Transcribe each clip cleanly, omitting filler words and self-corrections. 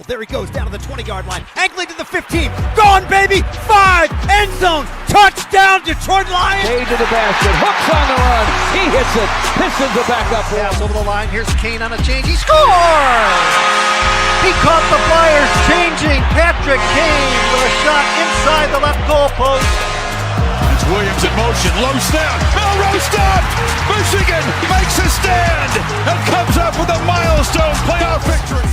dribble. There he goes down to the 20-yard line. Angling to the 15. Gone, baby. 5. End zone. Touchdown, Detroit Lions. Cade to the basket. Hooks on the run. He hits it. Pistons are back up. Pass over the line. Here's Kane on a change. He scores! He caught the Flyers changing. Patrick Kane with a shot inside the left goal post. It's Williams in motion. Low snap. Melrose stopped. Michigan makes a stand and comes up with a milestone playoff victory.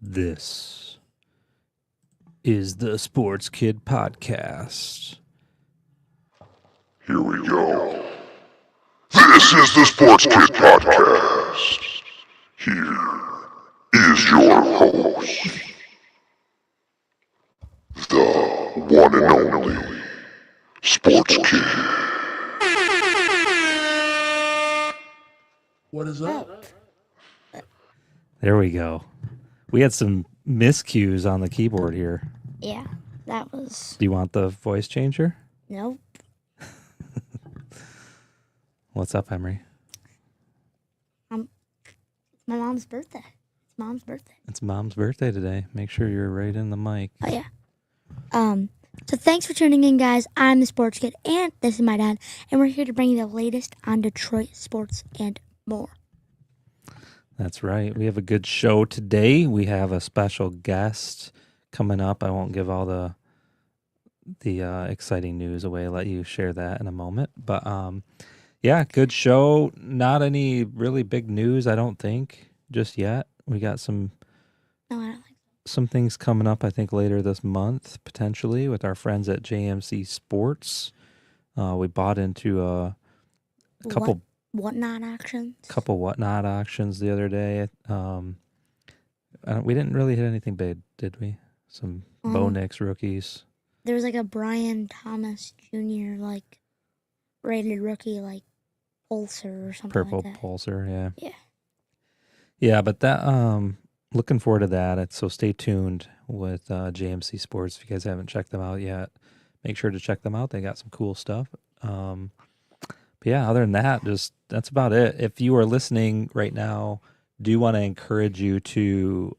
This is the Sports Kid Podcast. Here we go. This is the Sports Kid Podcast. Here is your host, the one and only Sports Kid. What is that? There we go. We had some miscues on the keyboard here. Yeah, that was... Do you want the voice changer? Nope. What's up, Emery? My mom's birthday. It's Mom's birthday. It's Mom's birthday today. Make sure you're right in the mic. Oh, yeah. So thanks for tuning in, guys. I'm the Sports Kid, and this is my dad, and we're here to bring you the latest on Detroit sports and more. That's right. We have a good show today. We have a special guest coming up. I won't give all the exciting news away. I'll let you share that in a moment. But yeah, good show. Not any really big news, I don't think, just yet. We got some things coming up, I think, later this month, potentially, with our friends at JMC Sports. We bought into a couple... Whatnot auctions? Couple whatnot auctions the other day. We didn't really hit anything big, did we? Some Bo Nix rookies. There was like a Brian Thomas Jr. rated rookie Pulsar or something Purple like that. Pulsar, yeah. Yeah. Yeah, but that looking forward to that. So stay tuned with JMC Sports. If you guys haven't checked them out yet, make sure to check them out. They got some cool stuff. But yeah, other than that, that's about it. If you are listening right now, do want to encourage you to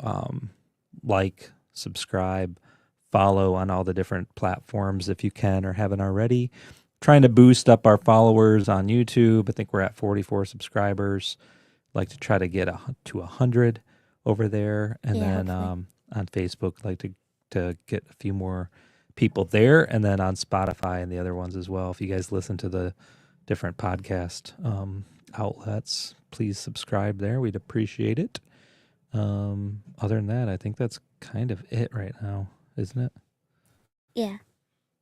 subscribe, follow on all the different platforms if you can or haven't already. Trying to boost up our followers on YouTube. I think we're at 44 subscribers. Like to try to get to 100 over there, and then on Facebook, like to get a few more people there, and then on Spotify and the other ones as well. If you guys listen to the different podcast outlets, please subscribe there. We'd appreciate it. Other than that, I think that's kind of it right now, isn't it? Yeah.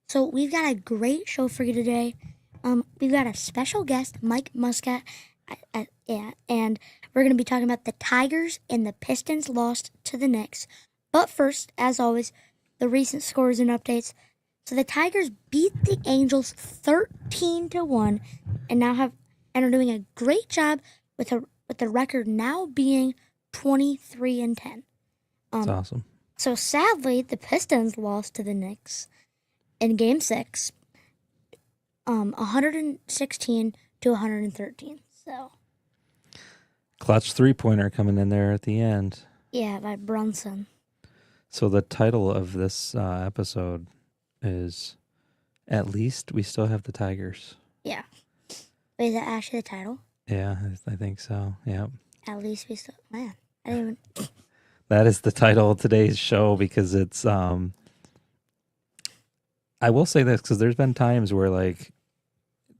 So we've got a great show for you today. We've got a special guest, Mike Muscat, and we're going to be talking about the Tigers and the Pistons lost to the Knicks. But first, as always, the recent scores and updates. So the Tigers beat the Angels 13-1, and are doing a great job with the record now being 23-10. That's awesome. So sadly, the Pistons lost to the Knicks in Game 6, 116-113. So Clutch 3-pointer coming in there at the end. yeah, by Brunson. So the title of this episode is At Least We Still Have the Tigers. Yeah. Wait, is that actually the title? Yeah, I think so. Yeah. At least we still... Man, I didn't even... That is the title of today's show because it's... I will say this because there's been times where,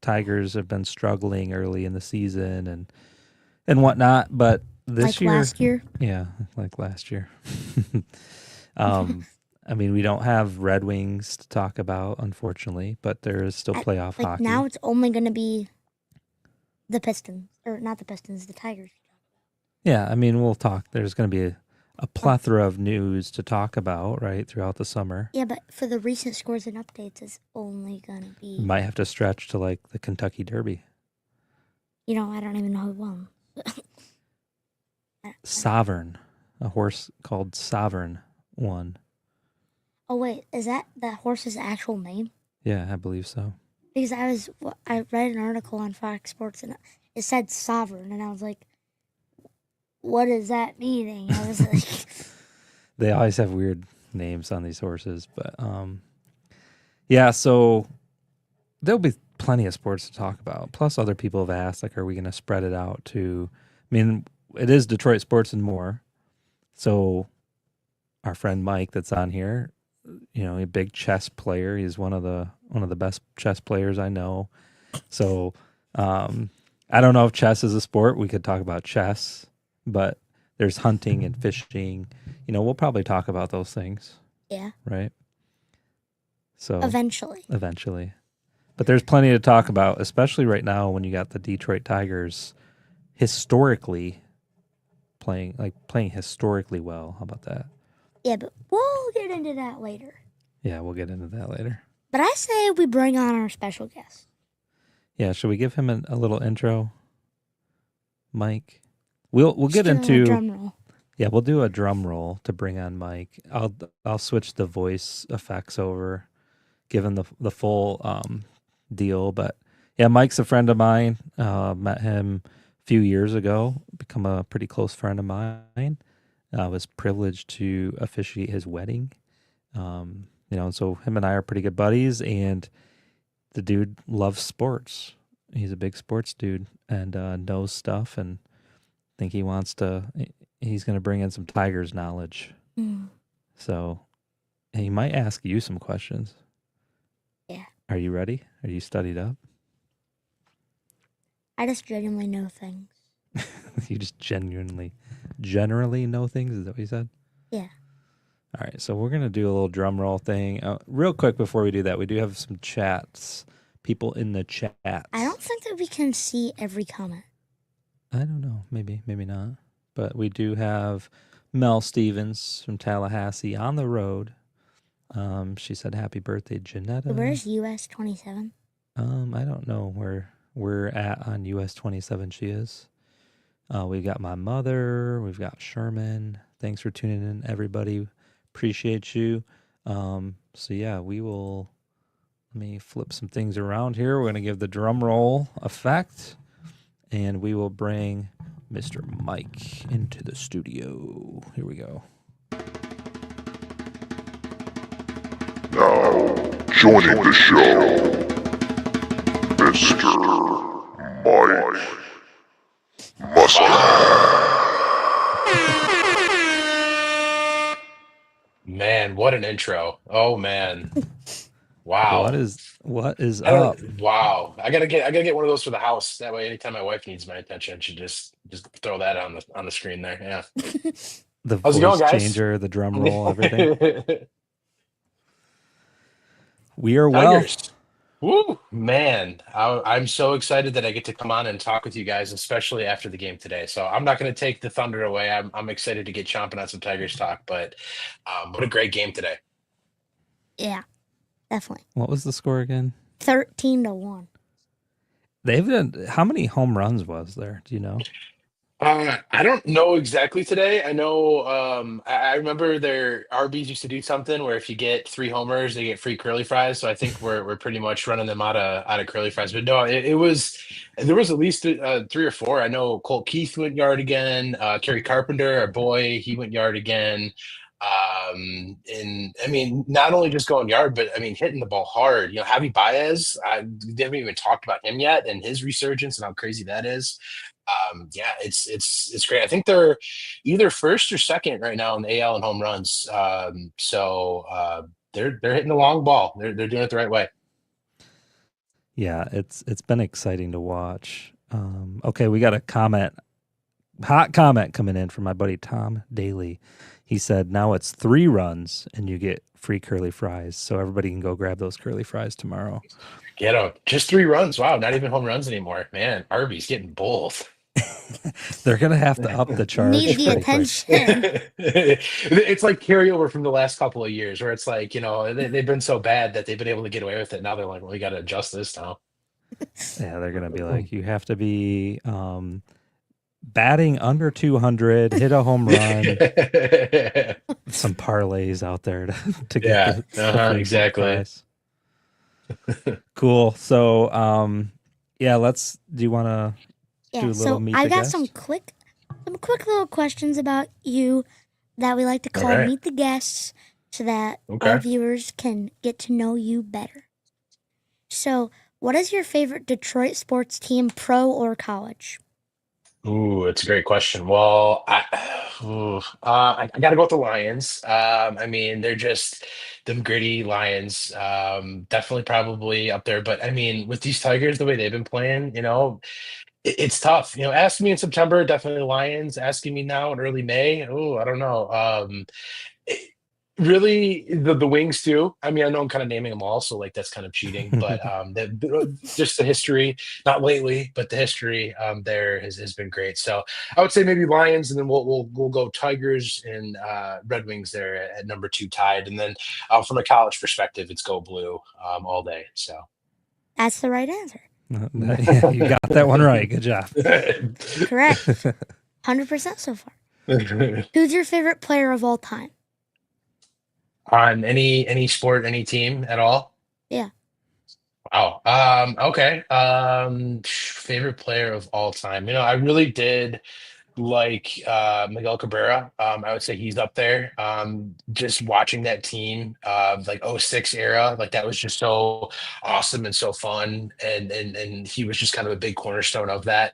Tigers have been struggling early in the season and whatnot, but this year... last year? Yeah, like last year. I mean, we don't have Red Wings to talk about, unfortunately, but there is still playoff hockey. Now it's only going to be the Pistons. Or not the Pistons, the Tigers. Yeah, I mean, we'll talk. There's going to be a plethora of news to talk about, right, throughout the summer. Yeah, but for the recent scores and updates, it's only gonna be. You might have to stretch to like the Kentucky Derby. I don't even know who won. Sovereign, a horse called Sovereign won. Oh wait, is that horse's actual name? Yeah, I believe so. Because I read an article on Fox Sports and it said Sovereign, and I was like, what does that mean? I was like, They always have weird names on these horses, but yeah, so there'll be plenty of sports to talk about. Plus other people have asked, like, are we going to spread it out to, I mean, it is Detroit sports and more. So our friend Mike that's on here, a big chess player. He's one of the best chess players I know. So I don't know if chess is a sport. We could talk about chess, but there's hunting and fishing. We'll probably talk about those things. yeah, Right. So eventually. But there's plenty to talk about, especially right now when you got the Detroit Tigers historically playing historically well. How about that? Yeah, but we'll get into that later. Yeah, we'll get into that later. But I say we bring on our special guest. Yeah, should we give him a little intro, Mike? We'll get Just do a into drum roll. Yeah, we'll do a drum roll to bring on Mike. I'll switch the voice effects over, give him the full deal. But yeah, Mike's a friend of mine. Met him a few years ago. Become a pretty close friend of mine. I was privileged to officiate his wedding. So him and I are pretty good buddies, and the dude loves sports. He's a big sports dude and knows stuff, and I think he's going to bring in some Tigers knowledge. So he might ask you some questions. Yeah. Are you ready? Are you studied up? I just genuinely know things. You just generally know things? Is that what you said? Yeah. All right, so we're going to do a little drum roll thing. Real quick before we do that, we do have some chats. People in the chats. I don't think that we can see every comment. I don't know. Maybe not. But we do have Mel Stevens from Tallahassee on the road. She said, happy birthday, Janetta. Where's US 27? I don't know where we're at on US 27 she is. We got my mother. We've got Sherman. Thanks for tuning in, everybody. Appreciate you. So yeah, let me flip some things around here. We're going to give the drum roll effect, and we will bring Mr. Mike into the studio. Here we go. Now, joining the show, Mr. Mike Muscat. Man, what an intro. Oh man. Wow. What is up? Wow. I gotta get one of those for the house. That way anytime my wife needs my attention, she just throw that on the screen there. Yeah. The How's it voice going, guys? changer, the drum roll, everything. We are well. Tigers. Woo, man. I'm so excited that I get to come on and talk with you guys, especially after the game today. So I'm not going to take the thunder away. I'm excited to get chomping on some Tigers talk, but what a great game today. Yeah, definitely. What was the score again? 13-1. They've done, how many home runs was there? Do you know? I don't know exactly today. I know I remember their RBs used to do something where if you get 3 homers, they get free curly fries. So I think we're pretty much running them out of curly fries. But no, there was at least 3 or 4. I know Colt Keith went yard again. Kerry Carpenter, our boy, he went yard again. And I mean, not only just going yard, but I mean, hitting the ball hard. Javi Baez, they haven't even talked about him yet and his resurgence and how crazy that is. Yeah, it's great. I think they're either first or second right now in the AL in home runs. So they're hitting the long ball. They're doing it the right way. Yeah, it's been exciting to watch. Okay, we got a hot comment coming in from my buddy Tom Daly. He said, now it's 3 runs and you get free curly fries. So everybody can go grab those curly fries tomorrow. Get them. Just 3 runs. Wow, not even home runs anymore. Man, Arby's getting both. They're gonna have to up the charge. Need the pretty quick. attention. It's like carryover from the last couple of years where it's like, they've been so bad that they've been able to get away with it. Now they're like, well, we got to adjust this now. Yeah, they're gonna be like, you have to be batting under 200, hit a home run, some parlays out there to get the free exactly. prize. Cool. So, yeah, do you want to do a little so meet I the got guest? some quick little questions about you that we like to call Alright. Meet the Guests so that Okay. our viewers can get to know you better. So, what is your favorite Detroit sports team, pro or college? Ooh, it's a great question. Well, I got to go with the Lions. I mean, they're just them gritty Lions. Definitely probably up there. But I mean, with these Tigers, the way they've been playing, it's tough. Ask me in September, definitely Lions. Asking me now in early May, oh, I don't know. It- Really, the Wings too. I mean, I know I'm kind of naming them all, so like that's kind of cheating. But just the history, not lately, but the history there has been great. So I would say maybe Lions, and then we'll go Tigers and Red Wings there at number 2 tied, and then from a college perspective, it's go blue all day. So That's the right answer. Yeah, you got that one right. Good job. Correct. 100% so far. Who's your favorite player of all time? On any sport, any team at all? Yeah. Wow. Okay. Favorite player of all time. I really did like Miguel Cabrera. I would say he's up there. Just watching that team, like '06 era, like that was just so awesome and so fun. And he was just kind of a big cornerstone of that.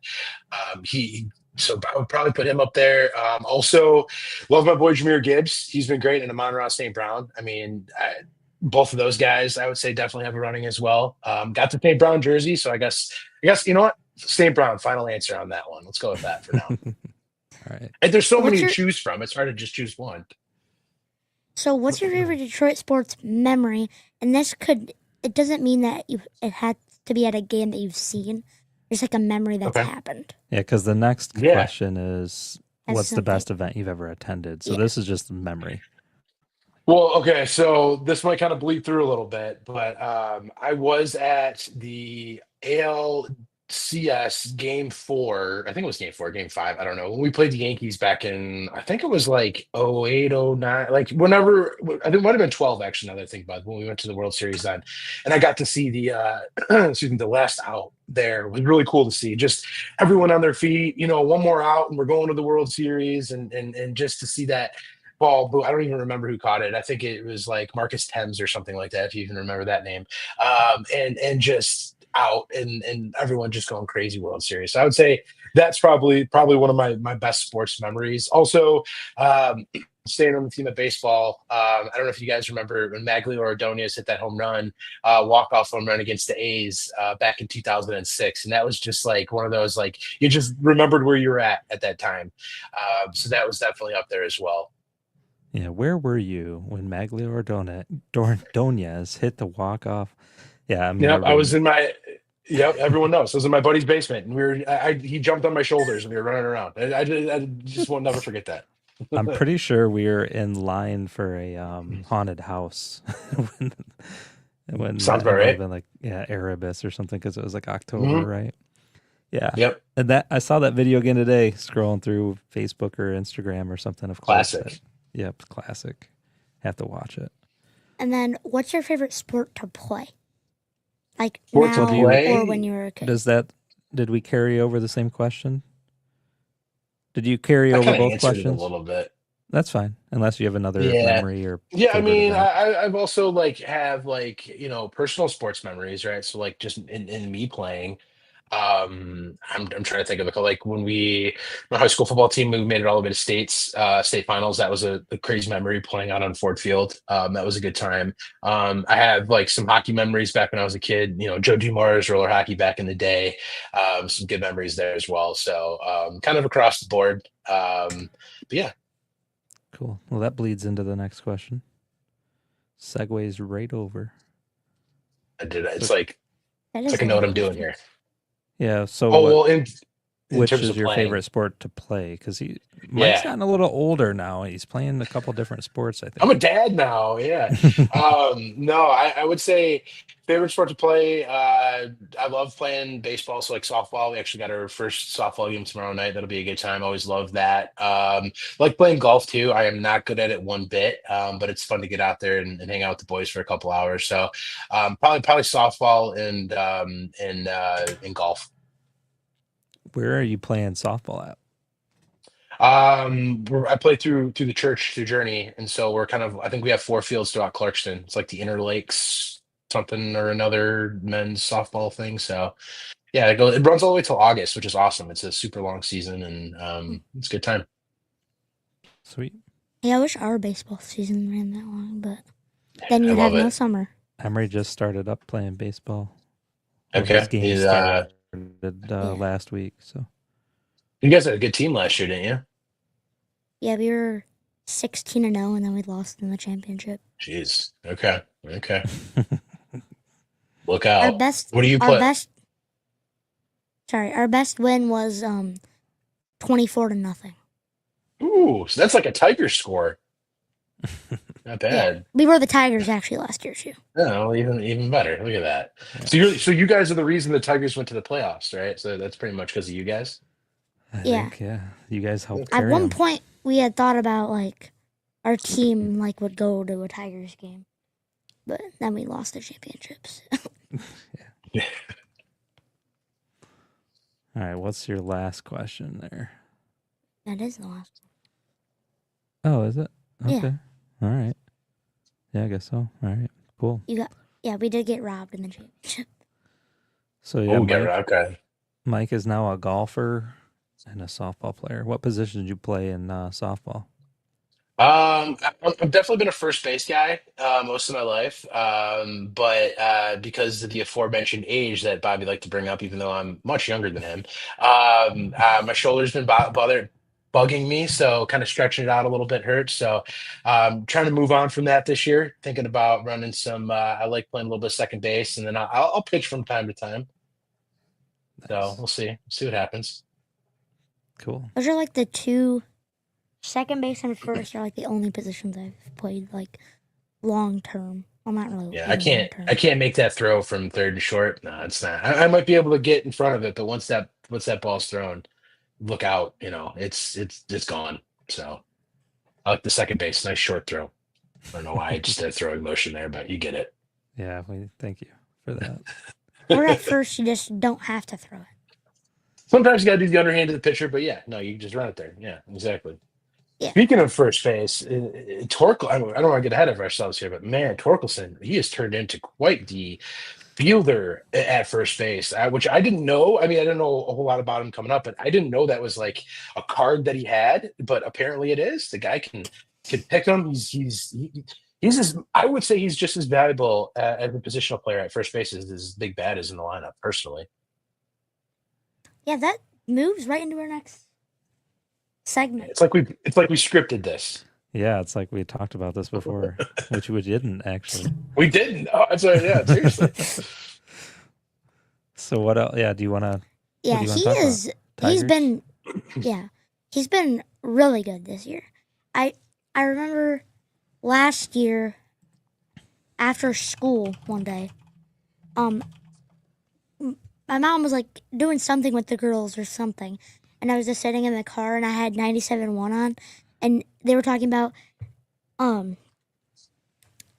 So I would probably put him up there. Also, love my boy Jameer Gibbs. He's been great, and Amon-Ra St. Brown. I mean, both of those guys, I would say, definitely have a running as well. Got the St. Brown jersey, so I guess you know what, St. Brown. Final answer on that one. Let's go with that for now. All right. And there's so many to choose from. It's hard to just choose one. So, what's your favorite Detroit sports memory? And it doesn't mean that it had to be at a game that you've seen. It's like a memory that's happened. Yeah, because the next question is, what's the best event you've ever attended? So this is just memory. Well, okay, so this might kind of bleed through a little bit, but I was at the ALCS Game 4. I think it was Game 4, Game 5. I don't know. When we played the Yankees back in, I think it was like '08, '09, like whenever, I think it might have been 12 actually, now that I think about it, when we went to the World Series then. And I got to see the, excuse me, the last out there. It was really cool to see. Just everyone on their feet, one more out and we're going to the World Series and just to see that ball. I don't even remember who caught it. I think it was like Marcus Thames or something like that, if you even remember that name. And just out and everyone just going crazy World Series. So I would say that's probably one of my best sports memories. Also, staying on the theme of baseball, I don't know if you guys remember when Maglio Ordonez hit that home run, walk-off home run against the A's back in 2006. And that was just like one of those, like, you just remembered where you were at that time. So that was definitely up there as well. Yeah, where were you when Maglio Ordonez hit the walk-off? Yeah, I was in my. Yep, everyone knows. I was in my buddy's basement, and he jumped on my shoulders, and we were running around. I just won't never forget that. I'm pretty sure we were in line for a haunted house when Sounds about right. Been like Erebus or something, because it was like October, right? Yeah. Yep. And that I saw that video again today, scrolling through Facebook or Instagram or something. Of classic. Yep, classic. Have to watch it. And then, what's your favorite sport to play? Like sport now to play? Or when you were a kid? Did we carry over the same question? Did you carry over both questions? A little bit. That's fine, unless you have another memory or. Yeah, I mean, I've also have personal sports memories, right? So like just in me playing. I'm trying to think of it. Like when my high school football team, we made it all the way to state finals. That was a crazy memory, playing out on Ford Field. That was a good time. I have like some hockey memories back when I was a kid, Joe Dumars roller hockey back in the day. Some good memories there as well. So kind of across the board. But yeah. Cool. Well, that bleeds into the next question. Segues right over. I did. It's like I know what I'm doing here. Yeah. So in Which terms is of your playing. favorite sport to play? Because Mike's gotten a little older now. He's playing a couple different sports, I I'm a think. dad now. Yeah. No, I would say favorite sport to play. I love playing baseball. So like softball, we actually got our first softball game tomorrow night. That'll be a good time. Always love that. Like playing golf too. I am not good at it one bit, but it's fun to get out there and hang out with the boys for a couple hours. So probably softball and golf. Where are you playing softball at? I play through the church through Journey, and so we're kind of I think we have 4 fields throughout Clarkston. It's like the Inner Lakes something or another men's softball thing. So yeah, it runs all the way till August, which is awesome. It's a super long season, and it's a good time. Sweet. Yeah, I wish our baseball season ran that long, but then I you'd have love no it. summer. Emery just started up playing baseball. Well, Okay, his game started last week. So you guys had a good team last year, didn't you? Yeah, we were 16-0, and then we lost in the championship. Jeez. Okay. Look Our out. best. What do you Our play? best. Sorry, our best win was 24-0. Ooh, so that's like a Tiger score. Not bad. We were the Tigers actually last year too. No, even better. Look at that. Yeah. So you guys are the reason the Tigers went to the playoffs, right? So that's pretty much because of you guys. I Yeah. think, you guys helped At carry one him. point, we had thought about like our team like would go to a Tigers game, but then we lost the championships. All right, what's your last question there? That is the last Oh, is it? Yeah. Okay. All right. Yeah, I guess so. All right. Cool. one. Yeah, we did get robbed in the championship. So yeah, Okay. Mike is now a golfer and a softball player. What position did you play in softball? I've definitely been a first base guy most of my life, but because of the aforementioned age that Bobby liked to bring up, even though I'm much younger than him, my shoulder's been bugging me, so kind of stretching it out a little bit hurts. So trying to move on from that this year, thinking about running some. I like playing a little bit of second base, and then I'll pitch from time to time. So Nice. we'll see what happens. Cool. Those are like the two. Second base and first are like the only positions I've played like long term. Well, not really. Yeah, long term. I can't make that throw from third and short. No, it's not. I might be able to get in front of it, but once that ball's thrown, look out. It's gone. So I like the second base, nice short throw. I don't know why I just did a throwing motion there, but you get it. Yeah, thank you for that. Or at first, you just don't have to throw it. Sometimes you got to do the underhand to the pitcher, but yeah, no, you can just run it there. Yeah, exactly. Yeah. Speaking of first base, Torkel, I don't want to get ahead of ourselves here, but man, Torkelson, he has turned into quite the fielder at first base, which I didn't know. I mean, I didn't know a whole lot about him coming up, but I didn't know that was like a card that he had, but apparently it is. The guy can pick him. He's as, I would say he's just as valuable as a positional player at first base as Big Bad is in the lineup, personally. Yeah, that moves right into our next segment. It's like we scripted this. Yeah, it's like we talked about this before, which we didn't actually. We didn't. Oh, I'm sorry. Yeah, seriously. So what else? Yeah, do you want to? Yeah, he's been. Yeah, he's been really good this year. I remember last year after school one day, my mom was like doing something with the girls or something, and I was just sitting in the car and I had 97.1 on, and they were talking about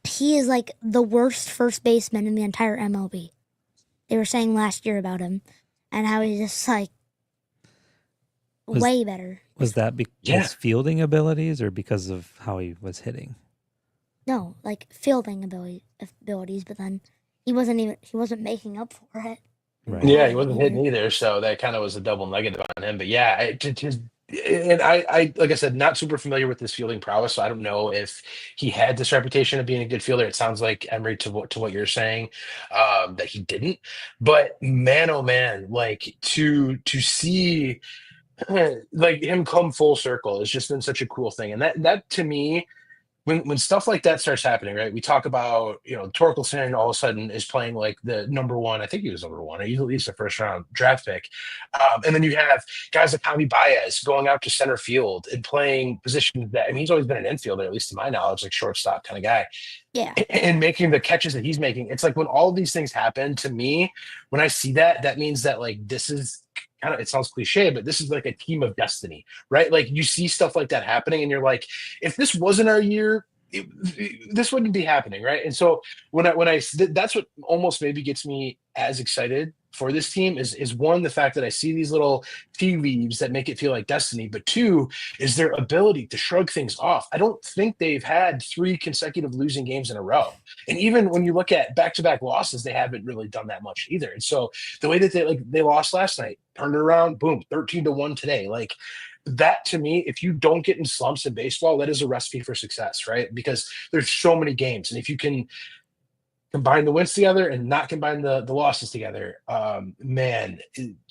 he is like the worst first baseman in the entire MLB. They were saying last year about him and how he's just like way better. Was that his fielding abilities or because of how he was hitting? No, like fielding abilities, but then he wasn't making up for it. Right. Yeah, he wasn't hitting either, so that kind of was a double negative on him. But yeah, I like I said, not super familiar with his fielding prowess, so I don't know if he had this reputation of being a good fielder. It sounds like, Emery, to what you're saying, that he didn't. But man, oh man, like to see like him come full circle has just been such a cool thing, and that to me when stuff like that starts happening, right? We talk about, Torkelson all of a sudden is playing like the number one. I think he was number one, or he's at least a first round draft pick. And then you have guys like Javi Baez going out to center field and playing positions that, I mean, he's always been an infielder, at least to my knowledge, like shortstop kind of guy. Yeah. And making the catches that he's making. It's like when all of these things happen to me, when I see that, that means that like this is kind of, it sounds cliche, but this is like a team of destiny, right? Like you see stuff like that happening and you're like, if this wasn't our year, this wouldn't be happening, right? And so when I that's what almost maybe gets me as excited for this team is one, the fact that I see these little tea leaves that make it feel like destiny, but two is their ability to shrug things off. I don't think they've had 3 consecutive losing games in a row, and even when you look at back-to-back losses, they haven't really done that much either. And so the way that they lost last night, turned it around, boom, 13-1 today, like that to me, if you don't get in slumps in baseball, that is a recipe for success, right? Because there's so many games, and if you can combine the wins together and not combine the losses together, man,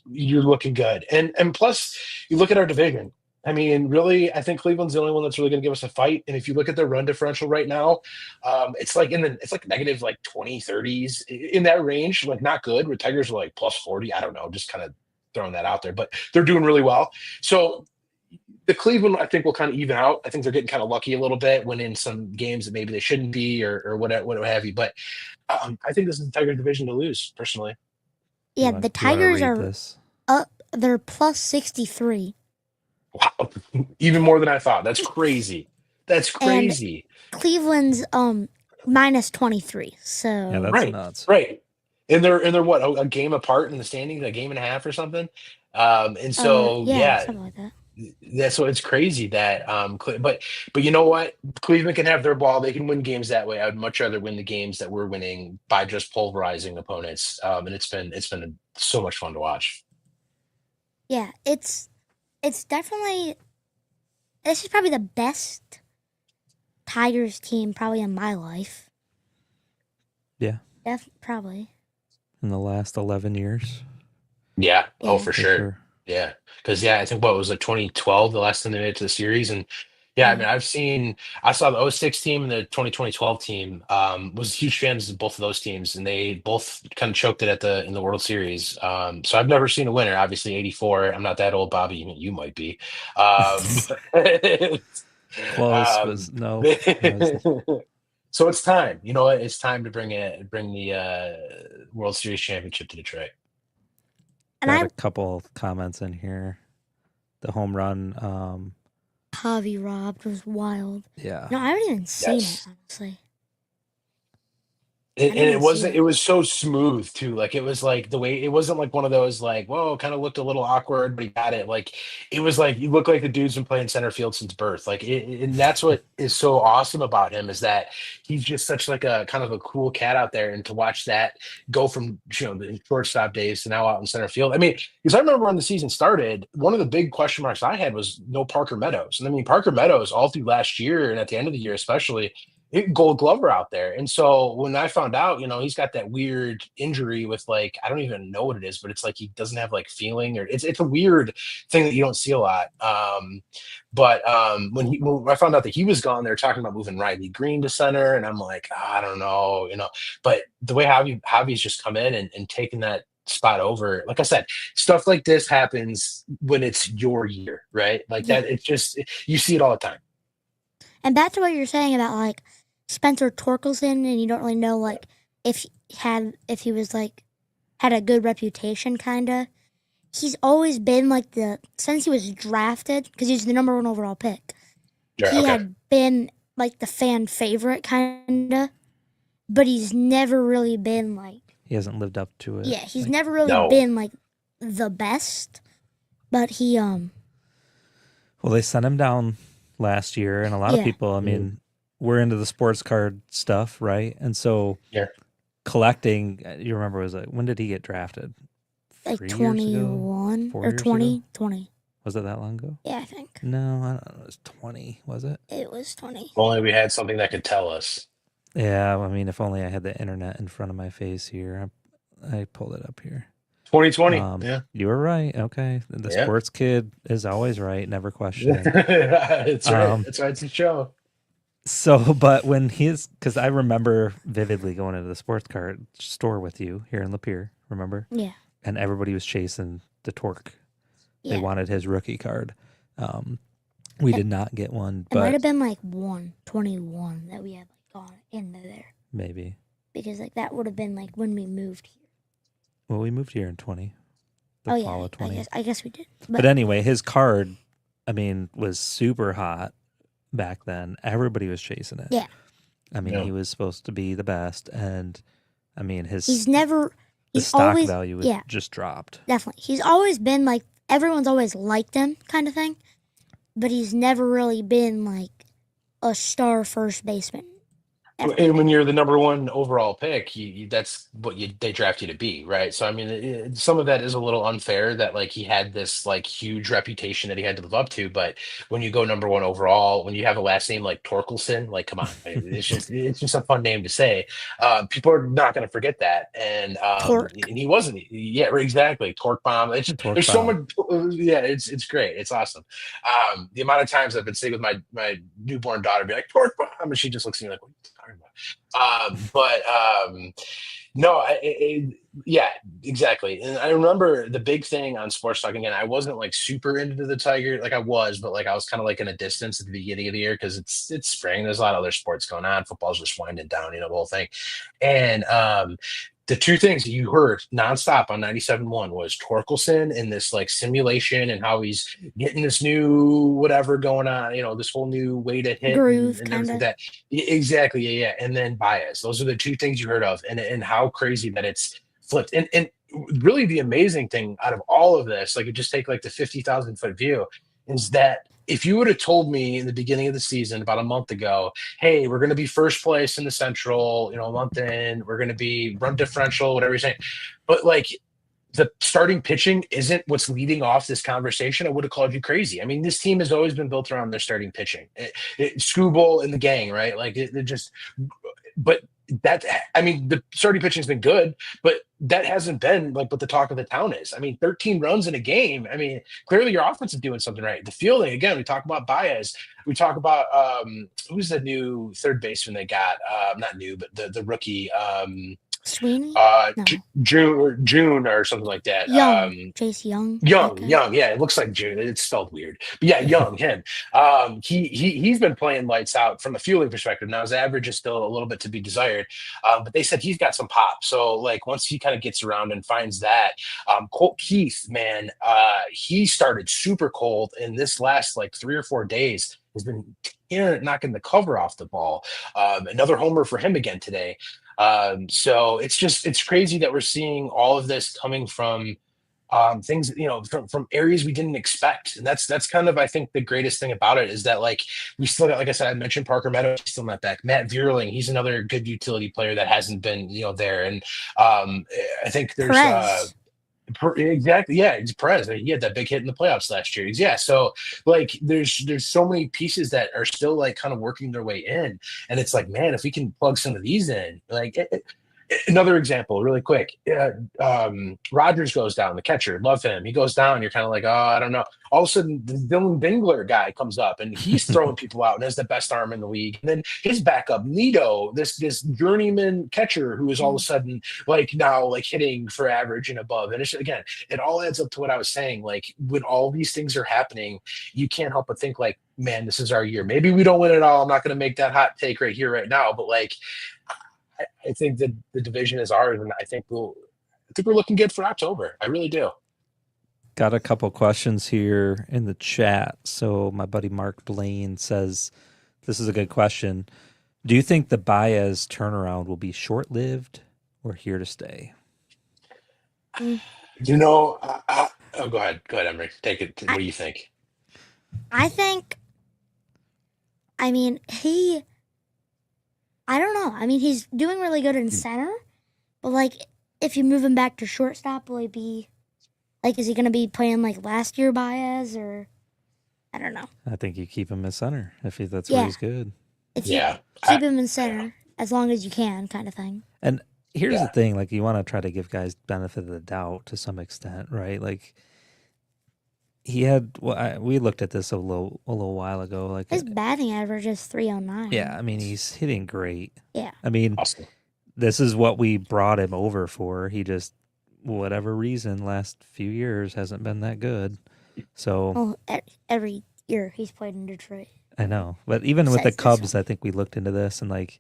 you're looking good. And plus, you look at our division. I mean, really, I think Cleveland's the only one that's really going to give us a fight. And if you look at their run differential right now, it's like negative like 20, 30s in that range, like not good. Where Tigers are like plus 40. I don't know, just kind of throwing that out there, but they're doing really well. So the Cleveland, I think, will kind of even out. I think they're getting kind of lucky a little bit, winning some games that maybe they shouldn't be, or whatever have you. But I think this is the Tiger division to lose, personally. Yeah, the Tigers are up. They're plus 63. Wow, even more than I thought. That's crazy. That's crazy. And Cleveland's minus 23. So yeah, that's nuts. Right. And they're what, a game apart in the standings, a game and a half or something. And so yeah, something like that. That's so it's crazy that but you know what, Cleveland can have their ball, they can win games that way. I would much rather win the games that we're winning by just pulverizing opponents, and it's been so much fun to watch. Yeah, it's definitely, this is probably the best Tigers team probably in my life. Yeah, probably in the last 11 years. Yeah. Oh, for sure. Yeah, because I think what was like 2012, the last time they made it to the series, and I mean, I saw the 06 team and the 2012 team. Was huge fans of both of those teams, and they both kind of choked it in the World Series. So I've never seen a winner. Obviously, 84. I'm not that old, Bobby. You might be. Close was no. So it's time. You know what? It's time to bring the World Series championship to Detroit. And I had a couple comments in here. The home run, Javi robbed was wild. Yeah. No, I haven't even seen it, honestly. And it was so smooth too. Like it was like the way, it wasn't like one of those like, whoa, kind of looked a little awkward, but he got it. Like it was like, you look like the dude's been playing center field since birth. Like and that's what is so awesome about him, is that he's just such like a kind of a cool cat out there. And to watch that go from, the shortstop days to now out in center field. I mean, because I remember when the season started, one of the big question marks I had was no Parker Meadows. And I mean, Parker Meadows all through last year and at the end of the year, especially, Gold Glover out there. And so when I found out, he's got that weird injury with like, I don't even know what it is, but it's like he doesn't have like feeling, or it's a weird thing that you don't see a lot. But when I found out that he was gone, they were talking about moving Riley Green to center, and I'm like, I don't know, but the way Javi's just come in and taken that spot over, like I said, stuff like this happens when it's your year, right? Like that, it's just, you see it all the time. And back to what you're saying about like Spencer Torkelson, and you don't really know like if he was like had a good reputation, kinda. He's always been like since he was drafted, because he's the number 1 overall pick. Yeah, he had been like the fan favorite, kinda, but he's never really been like, he hasn't lived up to it. Yeah, he's never really been like the best. But he well, they sent him down last year, and a lot of people, I mean, we're into the sports card stuff, right? And so collecting, you remember, was like, when did he get drafted? Like 21 or 20? 20. Was it that long ago? Yeah, I think. No, I don't know. It was 20, was it? It was 20. If only we had something that could tell us. Yeah, I mean, if only I had the internet in front of my face here. I pulled it up here. 2020. Yeah, you were right. Okay, the sports kid is always right. Never question it. That's right. That's right. It's a show. So, but when because I remember vividly going into the sports card store with you here in Lapeer, remember? Yeah. And everybody was chasing the Torque. They Yeah. wanted his rookie card. We did not get one, It might but have been like 121 that we had like gone into there. maybe. Because like that would have been like when we moved here. Well, we moved here in 20. The Oh fall yeah, of 20. I guess we did. But anyway, his card, I mean, was super hot back then. Everybody was chasing it. Yeah. I mean, he was supposed to be the best, and I mean, the stock always, value just dropped. Definitely. He's always been like, everyone's always liked him kind of thing, but he's never really been like a star first baseman. And when you're the number one overall pick, that's what they draft you to be, right? So I mean, some of that is a little unfair that like he had this like huge reputation that he had to live up to. But when you go number one overall, when you have a last name like Torkelson, like come on, it's just a fun name to say. People are not going to forget that, and he wasn't. Yeah, exactly. Torque bomb. It's just, there's so much. Yeah, it's great. It's awesome. The amount of times I've been sitting with my newborn daughter, be like Torque bomb, and she just looks at me like, what are you talking about? No, yeah, exactly. And I remember the big thing on Sports Talk again. I wasn't like super into the Tiger, like I was, but like I was kind of like in a distance at the beginning of the year because it's spring. There's a lot of other sports going on. Football's just winding down, the whole thing. And the two things that you heard nonstop on 97.1 was Torkelson and this like simulation and how he's getting this new whatever going on, this whole new way to hit groove and everything that. Exactly. Yeah. And then Baez. Those are the two things you heard of, and how crazy that it's flipped. And really the amazing thing out of all of this, like you just take like the 50,000 foot view, is that if you would have told me in the beginning of the season about a month ago, hey, we're going to be first place in the Central, a month in, we're going to be run differential, whatever you're saying, but like the starting pitching isn't what's leading off this conversation, I would have called you crazy. I mean, this team has always been built around their starting pitching. Scooble and the gang, right? Like but that, I mean, the starting pitching has been good, but that hasn't been like what the talk of the town is. I mean, 13 runs in a game. I mean, clearly your offense is doing something right. The fielding, again, we talk about Baez. We talk about who's the new third baseman they got? Not new, but the rookie. Sweeney? June or something like that. Young. Chase Young. Young. Yeah, it looks like June. It's spelled weird. But yeah, Young, him. He's been playing lights out from a fielding perspective. Now his average is still a little bit to be desired. But they said he's got some pop. So like once he kind of gets around and finds that, Colt Keith, man, he started super cold in this last like 3 or 4 days. Has been knocking the cover off the ball. Another homer for him again today. So it's crazy that we're seeing all of this coming from things, from areas we didn't expect. And that's kind of, I think, the greatest thing about it is that like we still got, like I said, I mentioned Parker Meadows, still not back. Matt Vierling, he's another good utility player that hasn't been, there. And I think there's exactly. Yeah, it's Perez. He had that big hit in the playoffs last year. Yeah. So like there's so many pieces that are still like kind of working their way in. And it's like, man, if we can plug some of these in, like another example really quick. Rogers goes down, the catcher, love him. He goes down. You're kind of like, oh, I don't know. All of a sudden the Dylan Dingler guy comes up and he's throwing people out and has the best arm in the league. And then his backup, Nito, this journeyman catcher who is all of a sudden like now like hitting for average and above. And it's, again, it all adds up to what I was saying. Like when all these things are happening, you can't help but think like, man, this is our year. Maybe we don't win it all. I'm not going to make that hot take right here, right now. But like, I think that the division is ours, and I think we're looking good for October. I really do. Got a couple questions here in the chat. So my buddy Mark Blaine says, this is a good question. Do you think the Baez turnaround will be short-lived or here to stay? Oh, go ahead, Emery. Take it. What do you think? I think, I don't know. I mean, he's doing really good in center, but like, if you move him back to shortstop, will he be like? Is he going to be playing like last year Baez, or I don't know. I think you keep him in center if that's where he's good. Keep him in center as long as you can, kind of thing. And here's the thing: like, you want to try to give guys benefit of the doubt to some extent, right? Like, he had. Well, we looked at this a little while ago. Like, His batting average is 309. yeah, I mean, he's hitting great. Yeah. I mean, Awesome. this is what we brought him over for. He just, whatever reason, last few years hasn't been that good. So Well, every year he's played in Detroit. I know, but even with the Besides this Cubs, one. I think we looked into this and like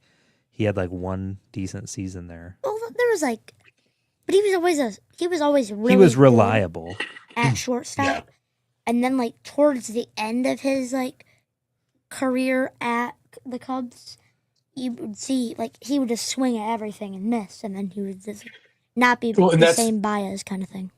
he had like one decent season there. Well, there was like, but he was always really He was good reliable. at shortstop. Yeah. And then like towards the end of his like career at the Cubs, you would see like he would just swing at everything and miss, and then he would just not be Well, and the that's same Baez kind of thing.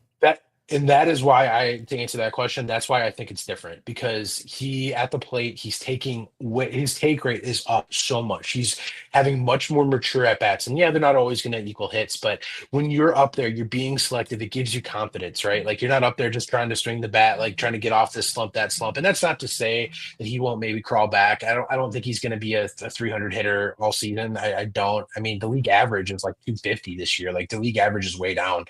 that is why to answer that question, that's why I think it's different because he at the plate, he's taking his take rate is up so much. He's having much more mature at bats, and yeah, they're not always going to equal hits, but when you're up there, you're being selective. It gives you confidence, right? Like you're not up there just trying to swing the bat, like trying to get off this slump, that slump. And that's not to say that he won't maybe crawl back. I don't think he's going to be a 300 hitter all season. I don't. I mean, the league average is like 250 this year. Like the league average is way down.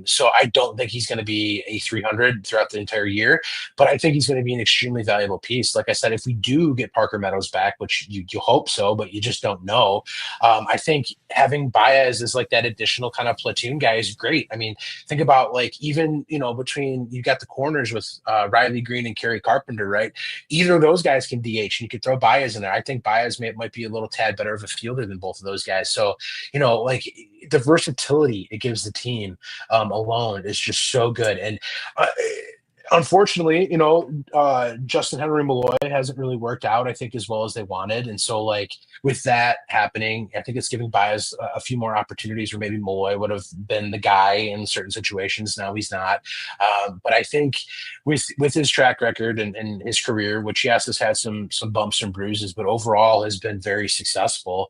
So I don't think he's going to be a 300 throughout the entire year, but I think he's going to be an extremely valuable piece. Like I said, if we do get Parker Meadows back, which you hope so, but you just don't know, I think having Baez as like that additional kind of platoon guy is great. I mean, think about like even, between you got the corners with Riley Green and Kerry Carpenter, right? Either of those guys can DH and you could throw Baez in there. I think Baez might be a little tad better of a fielder than both of those guys. So, like the versatility it gives the team alone is just so good. And unfortunately, Justin Henry Malloy hasn't really worked out, I think, as well as they wanted. And so, like, with that happening, I think it's giving Baez a few more opportunities where maybe Malloy would have been the guy in certain situations. Now he's not. But I think with his track record and his career, which, yes, has had some bumps and bruises, but overall has been very successful,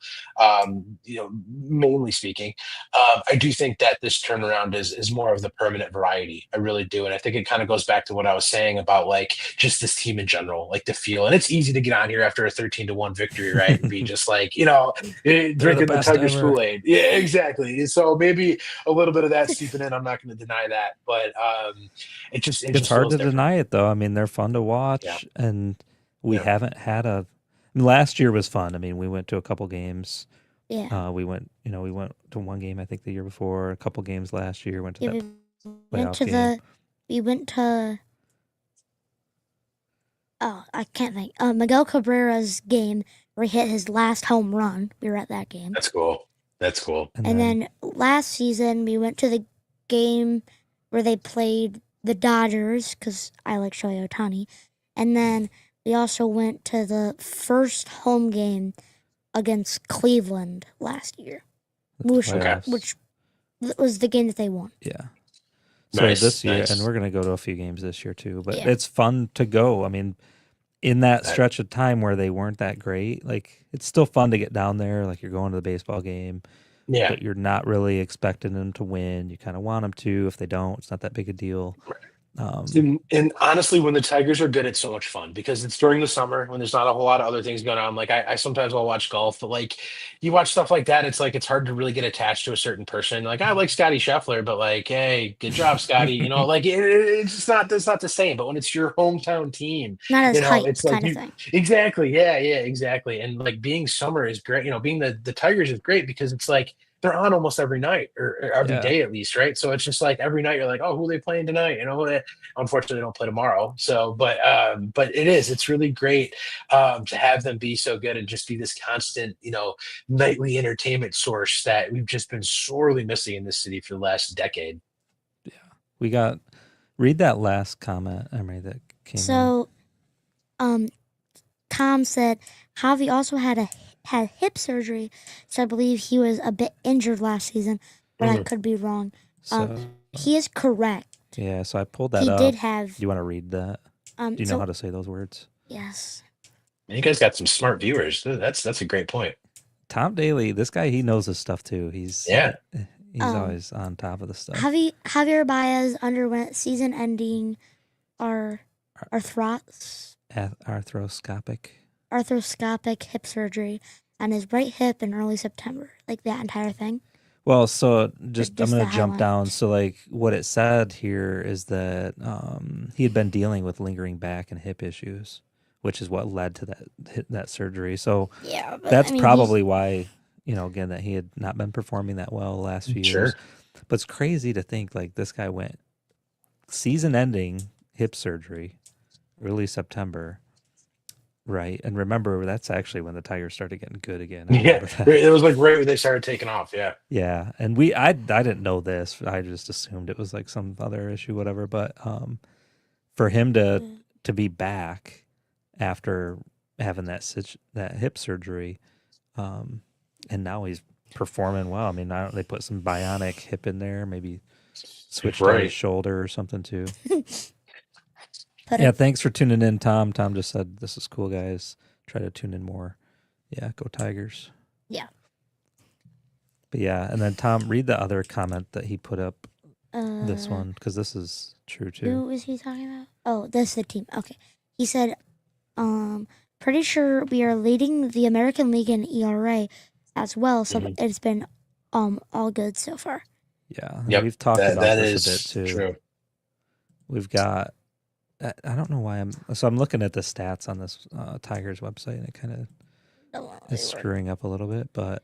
mainly speaking. I do think that this turnaround is more of the permanent variety. I really do. And I think it kind of goes back to what I was saying about like just this team in general, like the feel. And it's easy to get on here after a 13-1 victory, right? And be just like, drinking the Tigers Kool-Aid. Yeah, exactly. So maybe a little bit of that seeping in. I'm not going to deny that. But it's just hard to deny it, though. I mean, they're fun to watch. And we haven't had last year was fun. I mean, we went to a couple games. Yeah. We went to one game, I think the year before, a couple games last year, went to that went to game. We went to I can't think. Miguel Cabrera's game where he hit his last home run. We were at that game. That's cool. And then last season we went to the game where they played the Dodgers because I like Shohei Ohtani. And then we also went to the first home game against Cleveland last year, which was the game that they won. Yeah. So this year, and we're going to go to a few games this year too, but it's fun to go. I mean, in that stretch of time where they weren't that great, like it's still fun to get down there. Like you're going to the baseball game, but you're not really expecting them to win. You kind of want them to. If they don't, it's not that big a deal. Right. And honestly, when the Tigers are good, it's so much fun because it's during the summer when there's not a whole lot of other things going on. Like I sometimes will watch golf, but like you watch stuff like that, it's like it's hard to really get attached to a certain person. Like I like Scotty Scheffler, but like, hey, good job, Scotty. Like it's just not the same. But when it's your hometown team, not as hype it's like kind of thing. Exactly, yeah, exactly. And like being summer is great. Being the Tigers is great because it's like they're on almost every night or every day at least, right? So it's just like every night you're like, oh, who are they playing tonight? Unfortunately, they don't play tomorrow. So, but it's really great to have them be so good and just be this constant, nightly entertainment source that we've just been sorely missing in this city for the last decade. Yeah, read that last comment, Emery, that came. So, Tom said Javi also had hip surgery, so I believe he was a bit injured last season, but I could be wrong. He is correct. Yeah, so I pulled that up. He did have. Do you want to read that? Do you know how to say those words? Yes. You guys got some smart viewers. That's a great point. Tom Daly, this guy, he knows his stuff too. He's always on top of the stuff. Javier Baez underwent season-ending arthroscopic hip surgery on his right hip in early September, like that entire thing. Well, so just I'm just gonna the jump down. highlights. So like what it said here is that he had been dealing with lingering back and hip issues, which is what led to that surgery. So Yeah, but that's I mean, probably why, again, that he had not been performing that well the last few Sure. years. But it's crazy to think like this guy went season-ending hip surgery, early September, right? And remember, that's actually when the Tigers started getting good again. I Yeah, remember that. it was like right when they started taking off. Yeah. Yeah, and I didn't know this. I just assumed it was like some other issue, whatever. But for him to be back after having that hip surgery, and now he's performing well. I mean, they put some bionic hip in there, maybe switched out his shoulder or something too. Yeah, thanks for tuning in, Tom. Tom just said this is cool, guys. Try to tune in more. Yeah, go Tigers. Yeah. But yeah, and then Tom, read the other comment that he put up. This one, because this is true too. Who is he talking about? Oh, that's the team. Okay. He said, pretty sure we are leading the American League in ERA as well, so it's been all good so far. Yeah. Yep. We've talked about that this is a bit too. true. We've got I don't know why I'm looking at the stats on this Tigers website, and it kind of is screwing up a little bit, but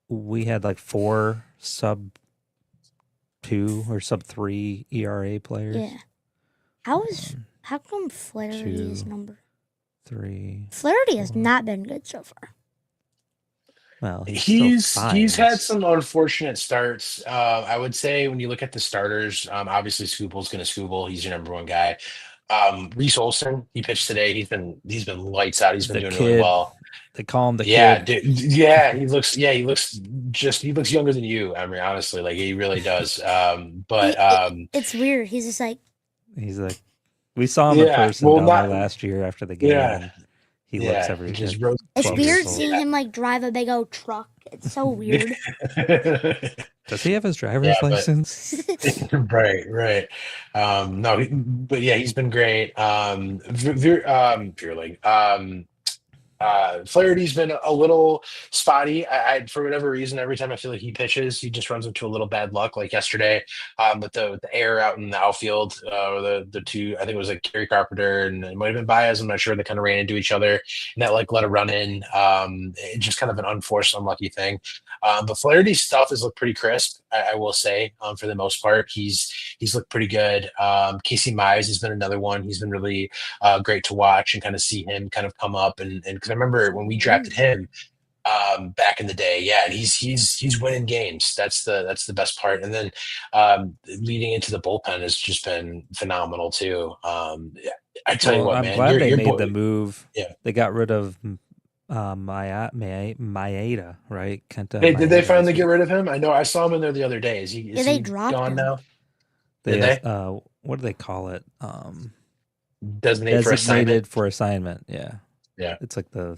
we had like 4 sub 2 or sub 3 ERA players. Yeah. How come Flaherty's number? 3. Flaherty has not been good so far. Well, he's had some unfortunate starts. I would say when you look at the starters, obviously Scooble's going to Scooble. He's your number one guy. Reese Olson, he pitched today. He's been lights out. He's been doing really well. They call him the kid. Dude, he looks younger than you. I mean, honestly, like he really does. It's weird. He's just like we saw him in person down there last year after the game. Yeah. And he looks every it's weird seeing him like drive a big old truck. It's so weird. Does he have his driver's license? Right. No, but yeah, he's been great. Flaherty's been a little spotty. I for whatever reason, every time I feel like he pitches, he just runs into a little bad luck. Like yesterday, with the air out in the outfield, or the two, I think it was like Gary Carpenter and it might have been Baez. I'm not sure. They kind of ran into each other, and that like let a run in. It just kind of an unforced, unlucky thing. But Flaherty's stuff has looked pretty crisp. I will say, for the most part, he's looked pretty good. Casey Mize has been another one. He's been really great to watch and kind of see him kind of come up and because I remember when we drafted him back in the day, and he's winning games. That's the best part. And then leading into the bullpen has just been phenomenal too. I tell you what, I'm man, glad they made the move. Yeah, they got rid of Maeda, right? Kenta. Hey, did they finally get rid of him? I know I saw him in there the other day. Is they dropped gone him now? They what do they call it? Designated for assignment. Yeah. It's like I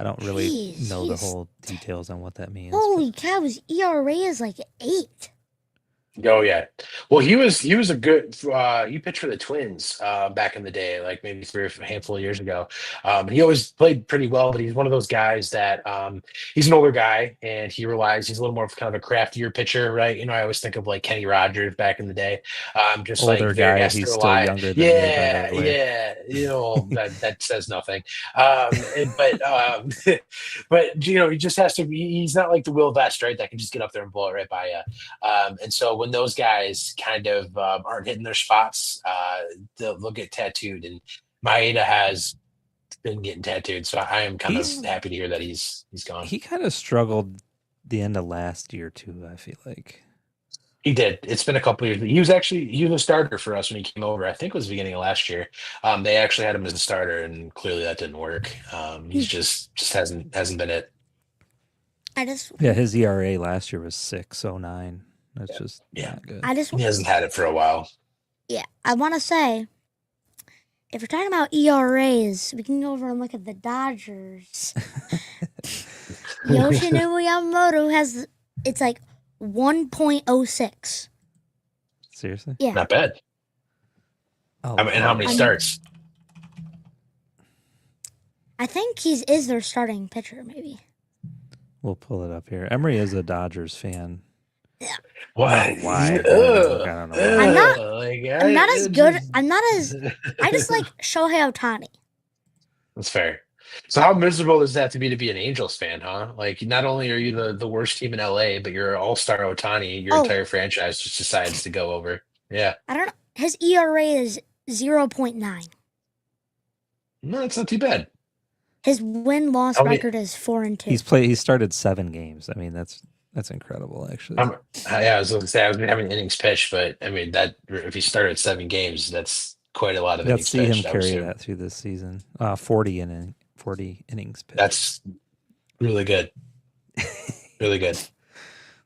don't really know the whole details on what that means. Holy cow, his ERA is like 8. Oh yeah. Well, he was a good. He pitched for the Twins back in the day, like maybe a handful of years ago. He always played pretty well, but he's one of those guys that he's an older guy, and he realized he's a little more of kind of a craftier pitcher, right? You know, I always think of like Kenny Rogers back in the day, just older like guy. He's still younger than me, by the way. Yeah. You know, that says nothing. But you know, he just has to. He's not like the Will Vest, right? That can just get up there and blow it right by you. And so when those guys kind of aren't hitting their spots, they'll get tattooed. And Maeda has been getting tattooed, so I am kind of happy to hear that he's gone. He kind of struggled the end of last year too. I feel like he did. It's been a couple of years. He was a starter for us when he came over. I think it was the beginning of last year. They actually had him as a starter, and clearly that didn't work. He's just hasn't been it. His ERA last year was 6.09. That's just not good. He hasn't had it for a while. Yeah, I want to say, if we're talking about ERAs, we can go over and look at the Dodgers. Yoshinori Yamamoto it's like 1.06. Seriously? Yeah. Not bad. Oh, and how many starts? I think is their starting pitcher, maybe. We'll pull it up here. Emery is a Dodgers fan. Why? Why? Ugh. I don't know why. I'm not as good. I just like Shohei Ohtani. That's fair. So how miserable is that to be an Angels fan, huh? Like, not only are you the worst team in LA, but you're all-star Ohtani. Your entire franchise just decides to go over. Yeah. I don't know. His ERA is 0.9. No, it's not too bad. His win-loss record is 4-2. He started 7 games. I mean, that's incredible, actually. I was going to say I was having innings pitched, but I mean that if he started 7 games, that's quite a lot of innings pitched. Let's see him carry that through this season. 40 innings pitched. That's really good. Really good.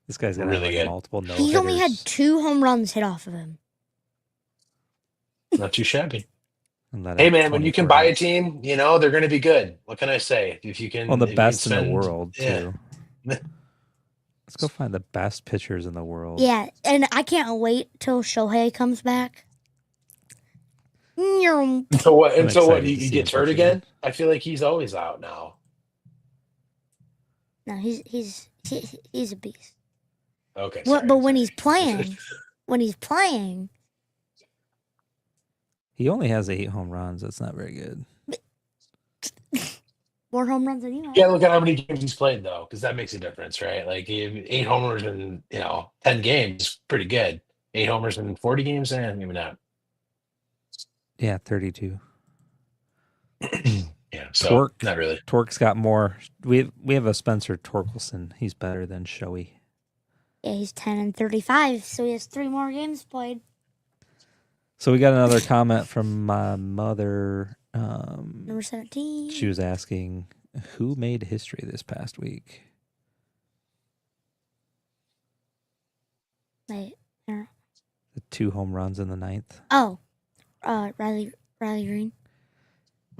This guy's got really good. Multiple no. He only had 2 home runs hit off of him. Not too shabby. Hey man, when you can buy a team, they're going to be good. What can I say? If you can, the best in the world yeah. too. Let's go find the best pitchers in the world. Yeah, and I can't wait till Shohei comes back. Until what? He gets hurt again? I feel like he's always out now. No, he's a beast. Okay. But when he's playing, he only has 8 home runs. That's not very good. more home runs than you have. Yeah, look at how many games he's played though, because that makes a difference, right? Like 8 homers in 10 games, pretty good. 8 homers in 40 games, and even that. Yeah, 32. Yeah, so not really. Torque's got more. We have a Spencer Torkelson. He's better than Shoei. Yeah, he's 10-35, so he has 3 more games played. So we got another comment from my mother. Number 17. She was asking, who made history this past week? Wait, the 2 home runs in the 9th. Oh, Riley Green.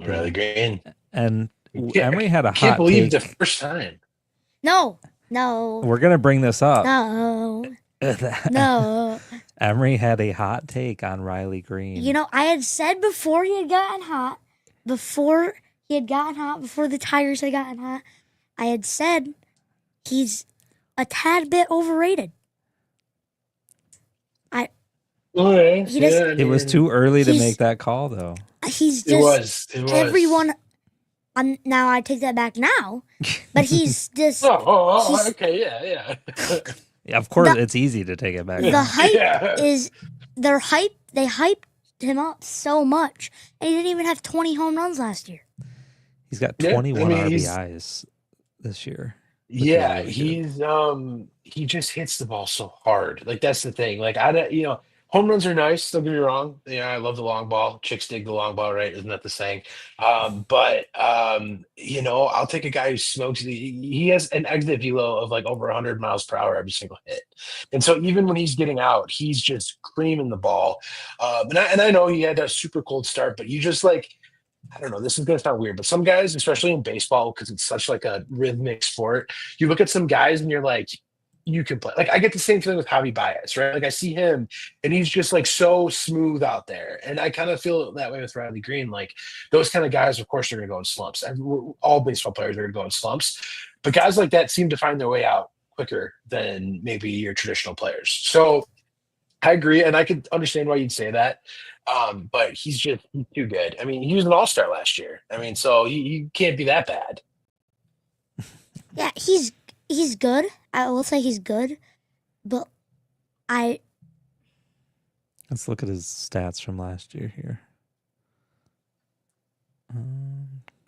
Riley Green. And Emery had a hot can't believe take. the first time. No. We're going to bring this up. No. Emery had a hot take on Riley Green. I had said before he had gotten hot, before the Tigers had gotten hot, I had said he's a tad bit overrated. It was too early to make that call, though. He's just. It was. Everyone. Now I take that back now, but he's just. Okay, yeah. Yeah, of course, it's easy to take it back. The hype is their hype. They hyped him up so much, and he didn't even have 20 home runs last year. He's got 21 RBIs this year. Yeah, he just hits the ball so hard. Like that's the thing. Like home runs are nice. Don't get me wrong. I love the long ball. Chicks dig the long ball, right? Isn't that the saying? But I'll take a guy who smokes. He has an exit velo of like over 100 miles per hour every single hit, and so even when he's getting out, he's just creaming the ball. And I know he had a super cold start, but you just like. I don't know, this is going to sound weird, but some guys, especially in baseball, because it's such like a rhythmic sport, you look at some guys and you're like, you can play. Like I get the same feeling with Javi Baez, right? Like I see him and he's just like so smooth out there. And I kind of feel that way with Riley Green. Like those kind of guys, of course, they're going to go in slumps. All baseball players are going to go in slumps. But guys like that seem to find their way out quicker than maybe your traditional players. So I agree. And I could understand why you'd say that. But he's too good. I mean, he was an all-star last year. I mean, so he can't be that bad. Yeah, he's good. I will say he's good, but let's look at his stats from last year here.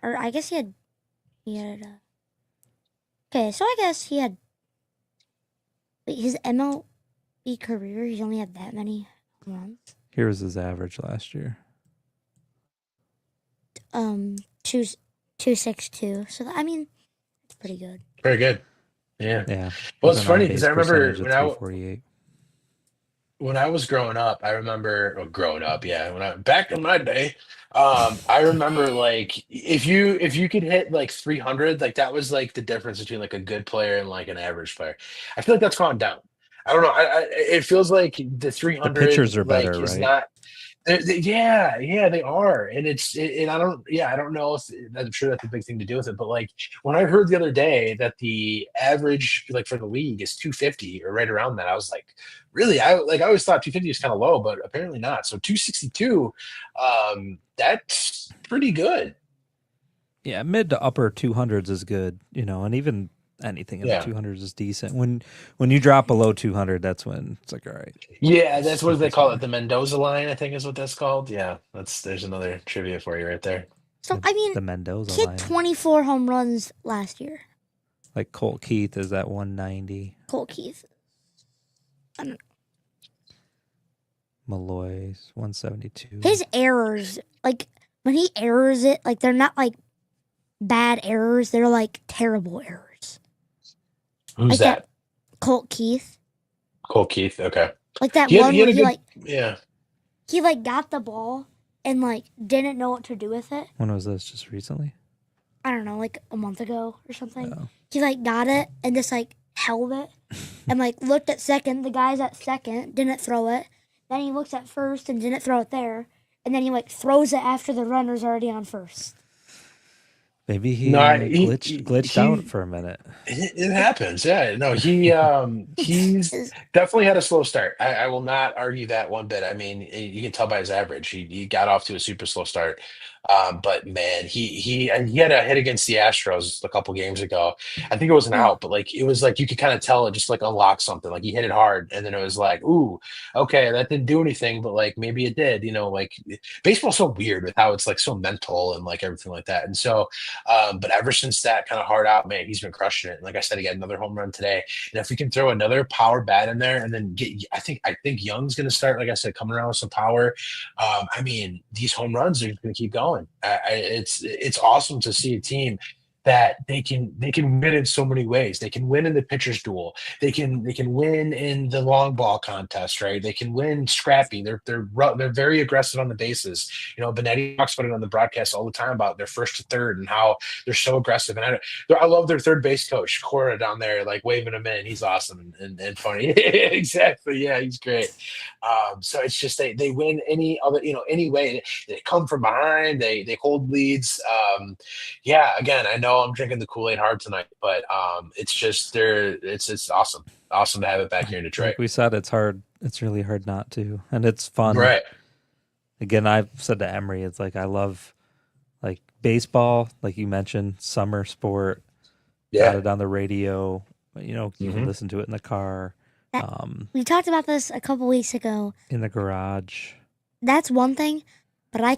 Or I guess he had. Okay, so I guess he had. His MLB career. He's only had that many runs. Here was his average last year. 2.62. So I mean, it's pretty good. Very good. Yeah. Yeah. Well, it's funny because I remember when I was growing up. Back in my day, I remember like if you could hit like 300, like that was like the difference between like a good player and like an average player. I feel like that's gone down. I don't know. It feels like the 300 the pitchers are better, is right? not. Yeah, they are, and and I don't know if I'm sure that's a big thing to do with it, but like when I heard the other day that the average like for the league is 250 or right around that, I was like, really? I always thought 250 was kind of low, but apparently not. So 262, that's pretty good. Yeah, mid to upper 200s is good, and even anything in the Yeah. 200s is decent. When you drop below 200, that's when it's like, all right, Yeah, that's what they something's call it. wrong. The Mendoza line, I think is what that's called. Yeah, there's another trivia for you right there. So The, I mean, the Mendoza he had line, 24 home runs last year. like Colt Keith is at 190. Cole Keith. Malloy's 172. His errors, like when he errors it, like they're not like bad errors. They're like terrible errors. Who's Like that? Colt Keith. Cole Keith. Okay. Like that He had, one he had where a good. Yeah. he like got the ball and like didn't know what to do with it. When was this? Just recently? I don't know, like a month ago or something. Oh. He like got it and just like held it and like looked at second. The guy's at second, didn't throw it. Then he looks at first and didn't throw it there. And then he like throws it after the runner's already on first. Maybe he No, glitched out for a minute. It happens. Yeah. No, he's definitely had a slow start. I will not argue that one bit. I mean, you can tell by his average. He got off to a super slow start. But man, and he had a hit against the Astros a couple games ago. I think it was an Yeah. out, but like it was like you could kind of tell it just like unlocked something. Like he hit it hard, and then it was like, ooh, okay, that didn't do anything, but like maybe it did. Like baseball's so weird with how it's like so mental and like everything like that. And so but ever since that kind of hard out, man, he's been crushing it. And like I said, he got another home run today. And if we can throw another power bat in there and then I think Young's going to start, like I said, coming around with some power. I mean, these home runs are going to keep going. It's awesome to see a team that they can win in so many ways. They can win in the pitcher's duel. They can win in the long ball contest, right? They can win scrappy. They're very aggressive on the bases. Benetti talks about it on the broadcast all the time about their first to third and how they're so aggressive. And I love their third base coach, Cora, down there, like waving him in. He's awesome and funny. Exactly. Yeah, he's great. So it's just they win any other any way. They come from behind. They hold leads. Yeah. Again, I know I'm drinking the Kool-Aid hard tonight, but it's just it's awesome to have it back here in Detroit. Like we said, it's hard. It's really hard not to, and it's fun. Right. Again, I've said to Emery, it's like I love like baseball, like you mentioned, summer sport. Yeah. Got it on the radio. You can listen to it in the car, We talked about this a couple weeks ago. in the garage. That's one thing, but I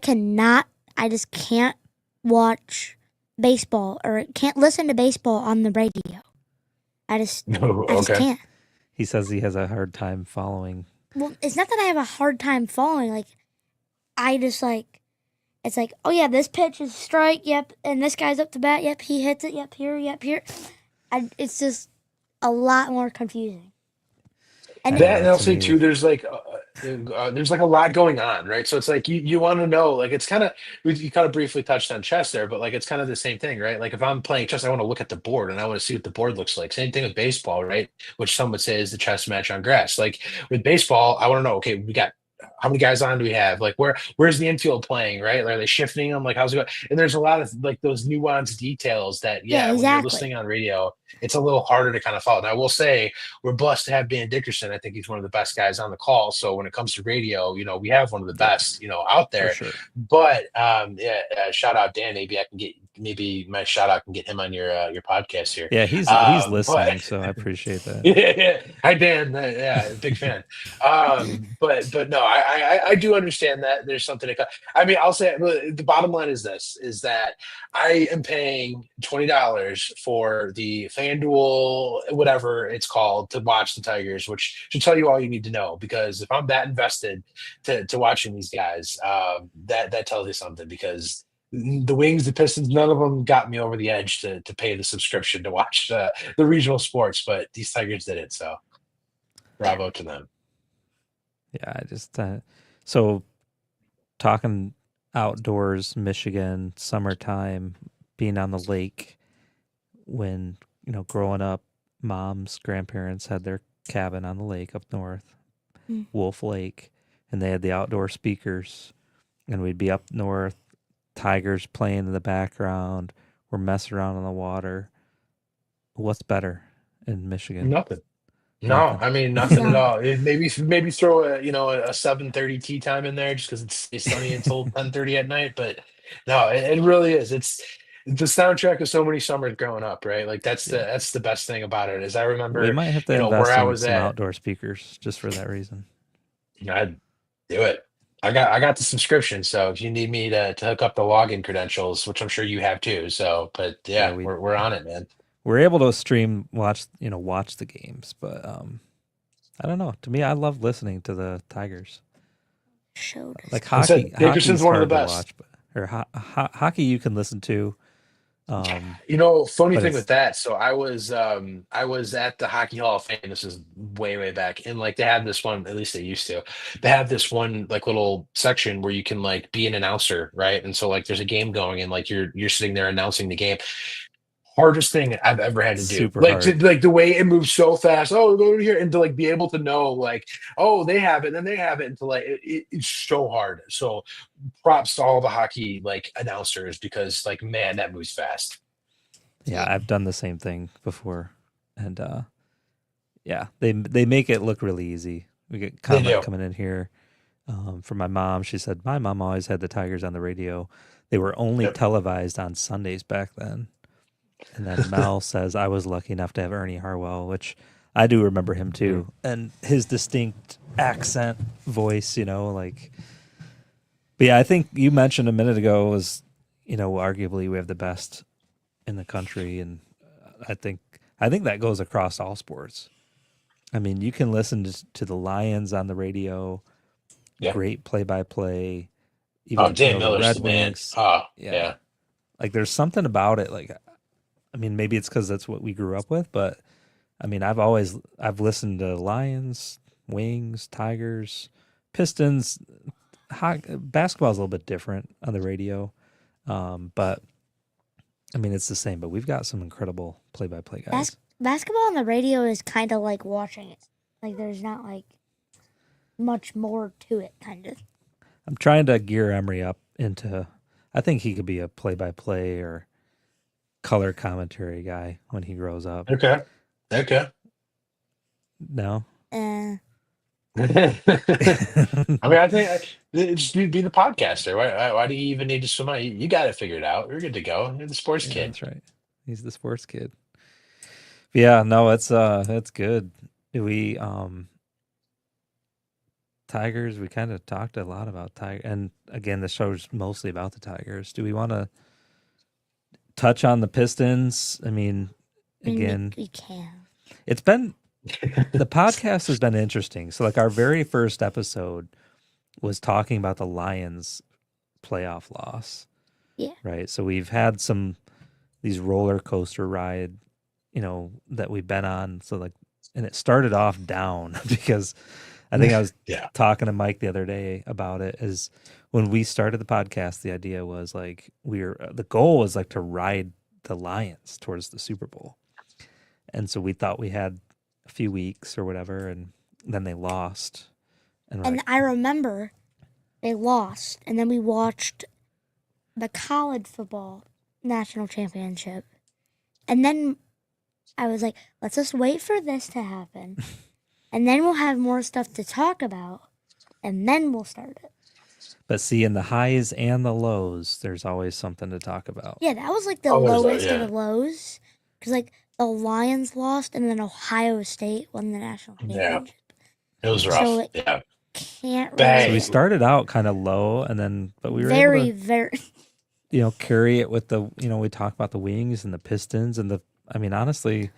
just can't watch baseball or can't listen to baseball on the radio. I just Okay. can't. He says he has a hard time following. Well, it's not that I have a hard time following. Like, I just like, it's like, oh yeah, this pitch is strike, yep, and this guy's up to bat, yep, he hits it, yep, here. It's just a lot more confusing. And That, and I'll say too, there's like a lot going on, right? So it's like you want to know, like it's kind of you kind of briefly touched on chess there, but like it's kind of the same thing, right? Like if I'm playing chess, I want to look at the board and I want to see what the board looks like. Same thing with baseball, right? Which some would say is the chess match on grass. Like with baseball, I want to know, okay, we got how many guys on do we have? Like where's the infield playing, right? Are they shifting them? Like how's it going? And there's a lot of like those nuanced details that Yeah, when you're exactly. listening on radio, it's a little harder to kind of follow. And I will say we're blessed to have Dan Dickerson. I think he's one of the best guys on the call. So when it comes to radio, we have one of the best, out there. For sure. But shout out Dan. Maybe my shout out can get him on your podcast here. Yeah, he's listening, so I appreciate that. Yeah. Hi Dan. Big fan. But no, I do understand that there's something I mean, I'll say the bottom line is this: is that I am paying $20 for the FanDuel, whatever it's called, to watch the Tigers, which should tell you all you need to know. Because if I'm that invested to watching these guys, that tells you something. Because the Wings, the Pistons, none of them got me over the edge to pay the subscription to watch the regional sports, but these Tigers did it. So bravo to them. Yeah, I just so talking outdoors, Michigan, summertime, being on the lake. When growing up, mom's grandparents had their cabin on the lake up north, Wolf Lake, and they had the outdoor speakers, and we'd be up north, Tigers playing in the background, we're messing around on the water. What's better in Michigan? Nothing. No, Nothing. I mean nothing at No. all. Maybe throw a 7:30 tea time in there just because it's sunny until 10:30 at night. But no, it really is. It's the soundtrack of so many summers growing up, right? Like that's the best thing about it is I We remember, might have to where invest I in was some at. outdoor speakers just for that reason. I'd do it. I got the subscription, so if you need me to hook up the login credentials, which I'm sure you have too. So, but Yeah, yeah, we're on it, man. We're able to watch the games, but I don't know. To me, I love listening to the Tigers. Showed us. Like I said, hockey, Dickerson's hockey's one of the hard to best. watch, but hockey you can listen to. Funny But thing it's with that. So I was at the Hockey Hall of Fame. This is way back, and like they have this one. At least they used to. They have this one like little section where you can like be an announcer, right? And so like there's a game going, and like you're sitting there announcing the game. Hardest thing I've ever had to do. super Like hard. like the way it moves so fast. Oh, go to here, and to like be able to know like, oh, they have it, and then they have it, and to like it's so hard. So props to all the hockey like announcers because like man, that moves fast. Yeah, I've done the same thing before, and yeah, they make it look really easy. We get They comment do. coming in here from my mom. She said my mom always had the Tigers on the radio. They were only Yep. televised on Sundays back then. And then Mel says I was lucky enough to have Ernie Harwell, which I do remember him too, and his distinct accent, voice. Like. But yeah, I think you mentioned a minute ago was, arguably we have the best in the country, and I think that goes across all sports. I mean, you can listen to the Lions on the radio, Yeah. great play-by-play. Oh, Even Dan the Miller's Red the man. Wings. Oh, Yeah. yeah. Like there's something about it. Like, I mean, maybe it's because that's what we grew up with, but I mean, I've listened to Lions, Wings, Tigers, Pistons. Basketball is a little bit different on the radio, but I mean it's the same. But we've got some incredible play-by-play guys. Basketball on the radio is kind of like watching it. Like there's not like much more to it, kind of. I'm trying to gear Emery up into. I think he could be a play-by-play or color commentary guy when he grows up. Okay. No. Uh, I mean, I think just be the podcaster. Why do you even need to swim out? You got it figured out. You're good to go. You're the sports Yeah, kid. that's right. He's the sports kid. But yeah, no, it's good. We Tigers, we kind of talked a lot about Tiger, and again, the show's mostly about the Tigers. Do we want to touch on the Pistons? I mean, again, we can. it's been the podcast has been interesting. So like our very first episode was talking about the Lions playoff loss. Yeah. Right. So we've had these roller coaster ride, that we've been on. So like, and it started off down because I think I was talking to Mike the other day about it. Is when we started the podcast, the idea was like the goal was like to ride the Lions towards the Super Bowl. And so we thought we had a few weeks or whatever, and then they lost. And I remember they lost, and then we watched the college football national championship. And then I was like, let's just wait for this to happen. And then we'll have more stuff to talk about, and then we'll start it. But see, in the highs and the lows, there's always something to talk about. Yeah, that was like the there's lowest that, of the lows. Because like the Lions lost, and then Ohio State won the national championship. It was rough. So yeah. Can't Bang. really. So we started out kind of low, and then but we were very, able to, very. carry it with the we talk about the Wings and the Pistons and I mean honestly,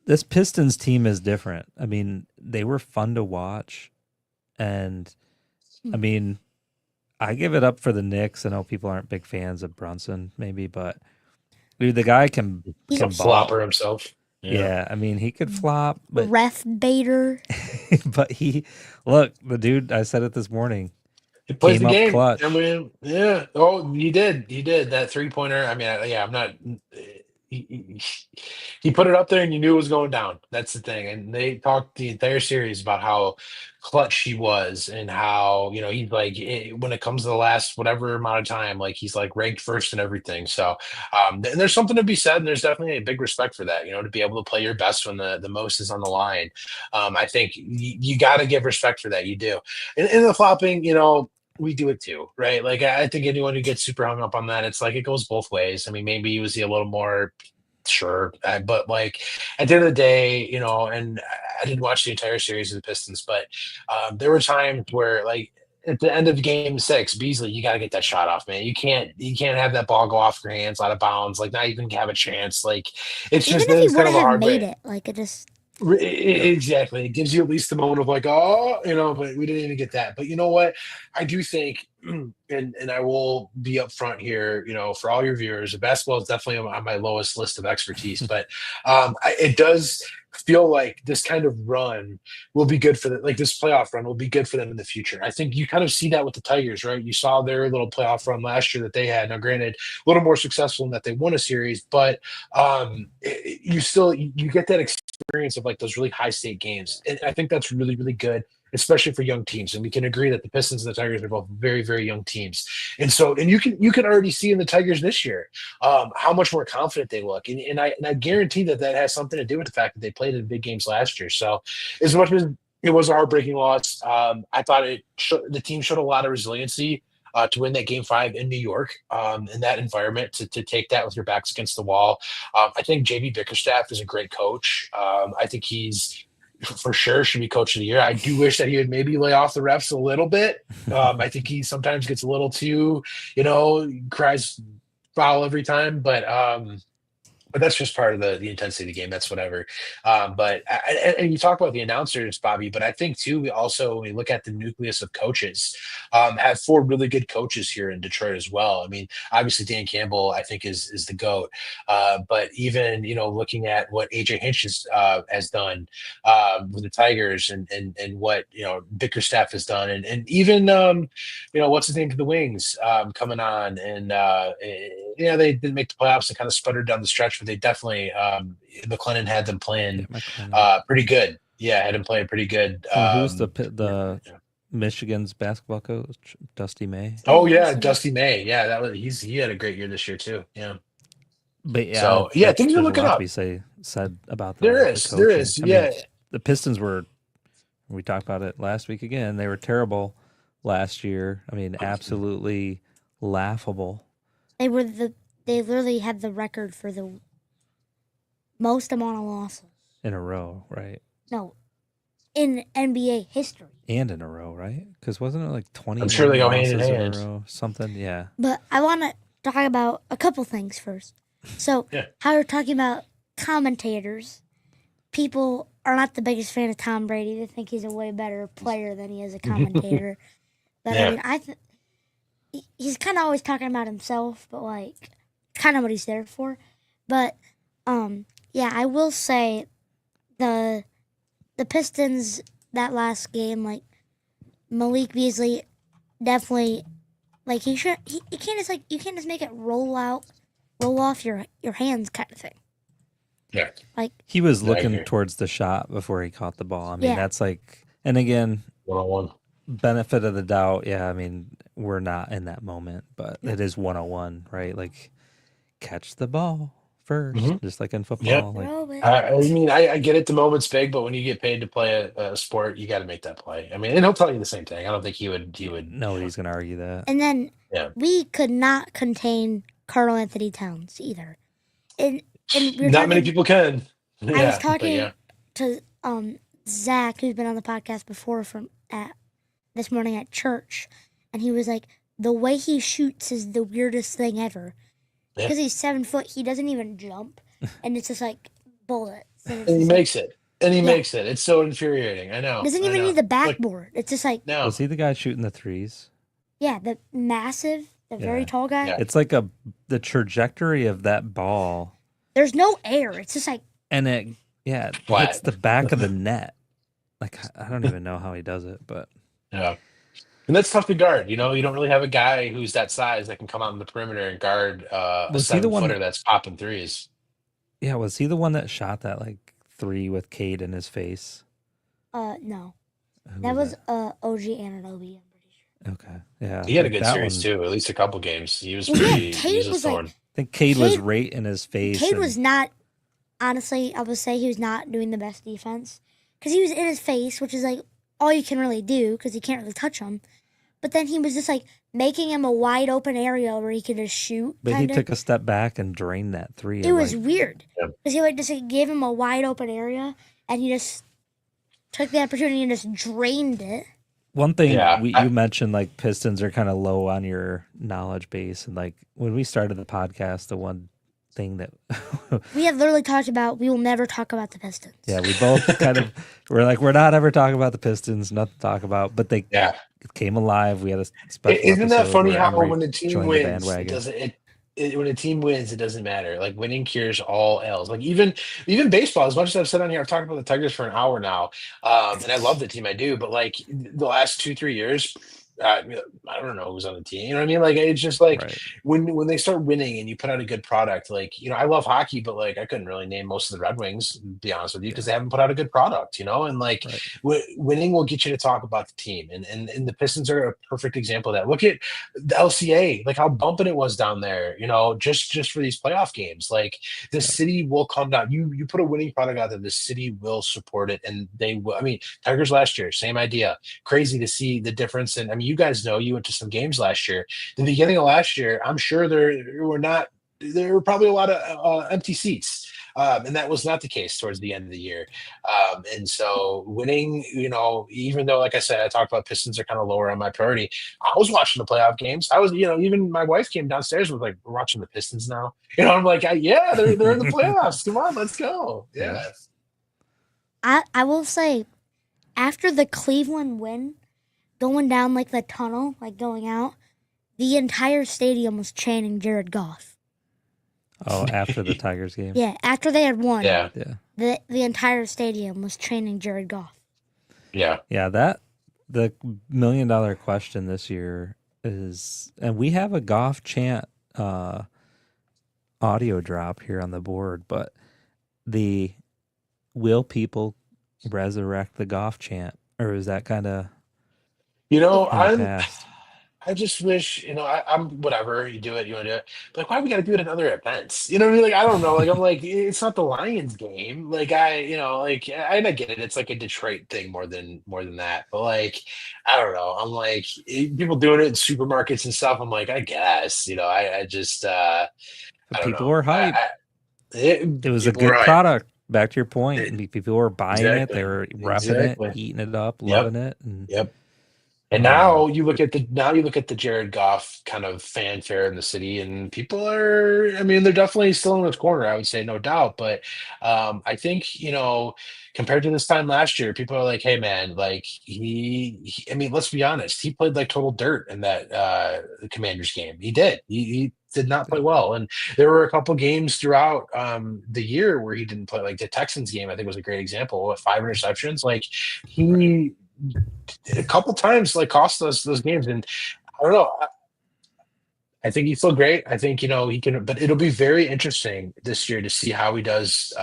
this Pistons team is different. I mean, they were fun to watch, and I mean, I give it up for the Knicks. I know people aren't big fans of Brunson, maybe, but dude, the guy can He's a ball. flopper himself. Yeah, I mean, he could flop, but Ref baiter. but look, the dude. I said it this morning. He plays Came the up game. clutch. I mean, yeah. Oh, he did. He did that 3-pointer. I mean, I'm not. he put it up there and you knew it was going down. That's the thing. And they talked the entire series about how clutch he was and how, he's like, when it comes to the last whatever amount of time, like he's like ranked first and everything. So and there's something to be said. And there's definitely a big respect for that, to be able to play your best when the most is on the line. I think you got to give respect for that. You do. And the flopping, we do it too, right? Like I think anyone who gets super hung up on that, it's like it goes both ways. I mean, maybe he was a little more sure, but like at the end of the day, and I didn't watch the entire series of the Pistons, but there were times where like at the end of game 6, Beasley, you got to get that shot off, man. You can't have that ball go off your hands out of bounds, like not even have a chance. Like it's Even just if he it's kind wouldn't of a have hard made way. it, like it just. Exactly. It gives you at least the moment of like, oh, but we didn't even get that. But you know what? I do think, and I will be upfront here, for all your viewers, basketball is definitely on my lowest list of expertise, but it does feel like this kind of run will be good for like this playoff run will be good for them in the future. I think you kind of see that with the Tigers, right? You saw their little playoff run last year that they had. Now, granted, a little more successful in that they won a series, but you get that experience of like those really high stake games. And I think that's really, really good, especially for young teams. And we can agree that the Pistons and the Tigers are both very, very young teams. And so, and you can already see in the Tigers this year how much more confident they look. And I guarantee that has something to do with the fact that they played in big games last year. So as much as it was a heartbreaking loss, I thought the team showed a lot of resiliency to win that game 5 in New York, in that environment, to take that with your backs against the wall. I think JB Bickerstaff is a great coach. I think he's for sure should be coach of the year. I do wish that he would maybe lay off the refs a little bit. I think he sometimes gets a little too, cries foul every time, but that's just part of the intensity of the game. That's whatever. And you talk about the announcers, Bobby, but I think too, we also, when we look at the nucleus of coaches, have 4 really good coaches here in Detroit as well. I mean, obviously Dan Campbell, I think is the GOAT. But even, looking at what AJ Hinch has done with the Tigers and what, Bickerstaff has done and even, what's his name for the Wings coming on and, they didn't make the playoffs and kind of sputtered down the stretch, but they definitely McLennan had them playing pretty good. Yeah, had him playing pretty good. Who's the Michigan's basketball coach? Dusty May. Oh yeah, Dusty May. Yeah, he had a great year this year too. Yeah. But yeah, so things are looking up. To be said about there is. Yeah, the Pistons were. We talked about it last week again. They were terrible last year. I mean, absolutely laughable. They literally had the record for the most amount of losses in a row, right? No, in NBA history. And in a row, right? Because wasn't it like 20? I'm sure they go hand in in hand. a row, something, yeah. But I want to talk about a couple things first. So, how we're talking about commentators, people are not the biggest fan of Tom Brady. They think he's a way better player than he is a commentator. But I mean, he's kind of always talking about himself, but like kind of what he's there for. But I will say the Pistons that last game, like Malik Beasley definitely like you can't just make it roll off your hands kind of thing. Yeah. Like he was looking towards the shot before he caught the ball. I mean, that's like, and again, 101. Benefit of the doubt. Yeah. I mean, we're not in that moment, but it is 101, right? Like catch the ball first, just like in football. Like, I mean, I get it. The moment's big, but when you get paid to play a sport, you got to make that play. I mean, and he'll tell you the same thing. I don't think he would. Nobody's going to argue that. And then we could not contain Karl Anthony Towns either. And not many people can. I was talking to Zach, who's been on the podcast before this morning at church, and he was like, the way he shoots is the weirdest thing ever. Because he's 7 foot, he doesn't even jump, and it's just like bullets. And he makes it. And he makes it. It's so infuriating. I know. Doesn't even need the backboard. It's just like. No. Was he the guy shooting the threes? Yeah, the massive, very tall guy. Yeah. It's like the trajectory of that ball. There's no air. It's just like. And it's the back of the net. Like, I don't even know how he does it, but. Yeah. And that's tough to guard. You don't really have a guy who's that size that can come out on the perimeter and guard a 7-footer that's popping threes. Yeah, was he the one that shot that like 3 with Cade in his face? No. Who That was that? OG Anunoby, I'm pretty sure. Okay. Yeah, He had a like good that series one. too, at least a couple games. He was Well, yeah, pretty. He was Cade a was like, thorn. I think Cade was Cade, right in his face. Cade and was not, honestly, I would say he was not doing the best defense. Because he was in his face, which is like all you can really do because you can't really touch him. But then he was just like making him a wide open area where he could just shoot. But he Kinda. took a step back and drained that 3. It was weird. Yep. Because he like just like, gave him a wide open area and he just took the opportunity and just drained it. One thing Yeah, you mentioned, like Pistons are kind of low on your knowledge base, and like when we started the podcast, the one thing that We have literally talked about we will never talk about the Pistons. yeah, we both kind of we're like we're not ever talking about the Pistons, nothing to talk about, but they yeah. came alive. We had a special. Isn't that episode funny where how Emery when the team joined the wins, it bandwagon. doesn't when a team wins, it doesn't matter. Like winning cures all else. Like even baseball, as much as I've said on here, I've talked about the Tigers for an hour now. And I love the team I do, but like the last 2-3 years, I don't know who's on the team. You know what I mean? Like it's just like Right. when they start winning and you put out a good product, like I love hockey, but like I couldn't really name most of the Red Wings, to be honest with you, because they haven't put out a good product, and like Right. winning will get you to talk about the team, and the Pistons are a perfect example of that. Look at the LCA, like how bumping it was down there, just for these playoff games. Like the city will come down. You put a winning product out there, the city will support it, and they will. I mean, Tigers last year, same idea. Crazy to see the difference. And I mean, you guys know you went to some games last year. The beginning of last year, I'm sure there were probably a lot of empty seats. And that was not the case towards the end of the year. And so winning, even though, like I said, I talked about Pistons are kind of lower on my priority. I was watching the playoff games. I was, even my wife came downstairs and was like, we're watching the Pistons now. I'm like, yeah, they're in the playoffs. Come on, let's go. Yeah. I will say, after the Cleveland win, going down like the tunnel, like going out, the entire stadium was chanting Jared Goff. Oh, after the Tigers game. Yeah, after they had won. Yeah. The entire stadium was chanting Jared Goff. Yeah. Yeah, the $1 million question this year is, and we have a Goff chant audio drop here on the board, but will people resurrect the Goff chant, or is that kind of I just wish, I'm whatever, you do it, you want to do it. But like, why we got to do it at other events? You know what I mean? Like, I don't know. Like, I'm like, it's not the Lions game. Like, I get it. It's like a Detroit thing more than that. But like, I don't know. I'm like, people doing it in supermarkets and stuff. I'm like, I guess, I just, I don't people know. were hyped. It was a good product. Back to your point, people were buying it. They were repping it, eating it up, loving it. And now you look at the Jared Goff kind of fanfare in the city, and people are, I mean, they're definitely still in his corner, I would say, no doubt. But I think, compared to this time last year, people are like, hey man, like I mean, let's be honest, he played like total dirt in that Commanders game. He did not play well. And there were a couple games throughout the year where he didn't play. Like the Texans game, I think was a great example with 5 interceptions. Like he a couple times like cost us those games. And I don't know. I think he's still great. I think, he can, but it'll be very interesting this year to see how he does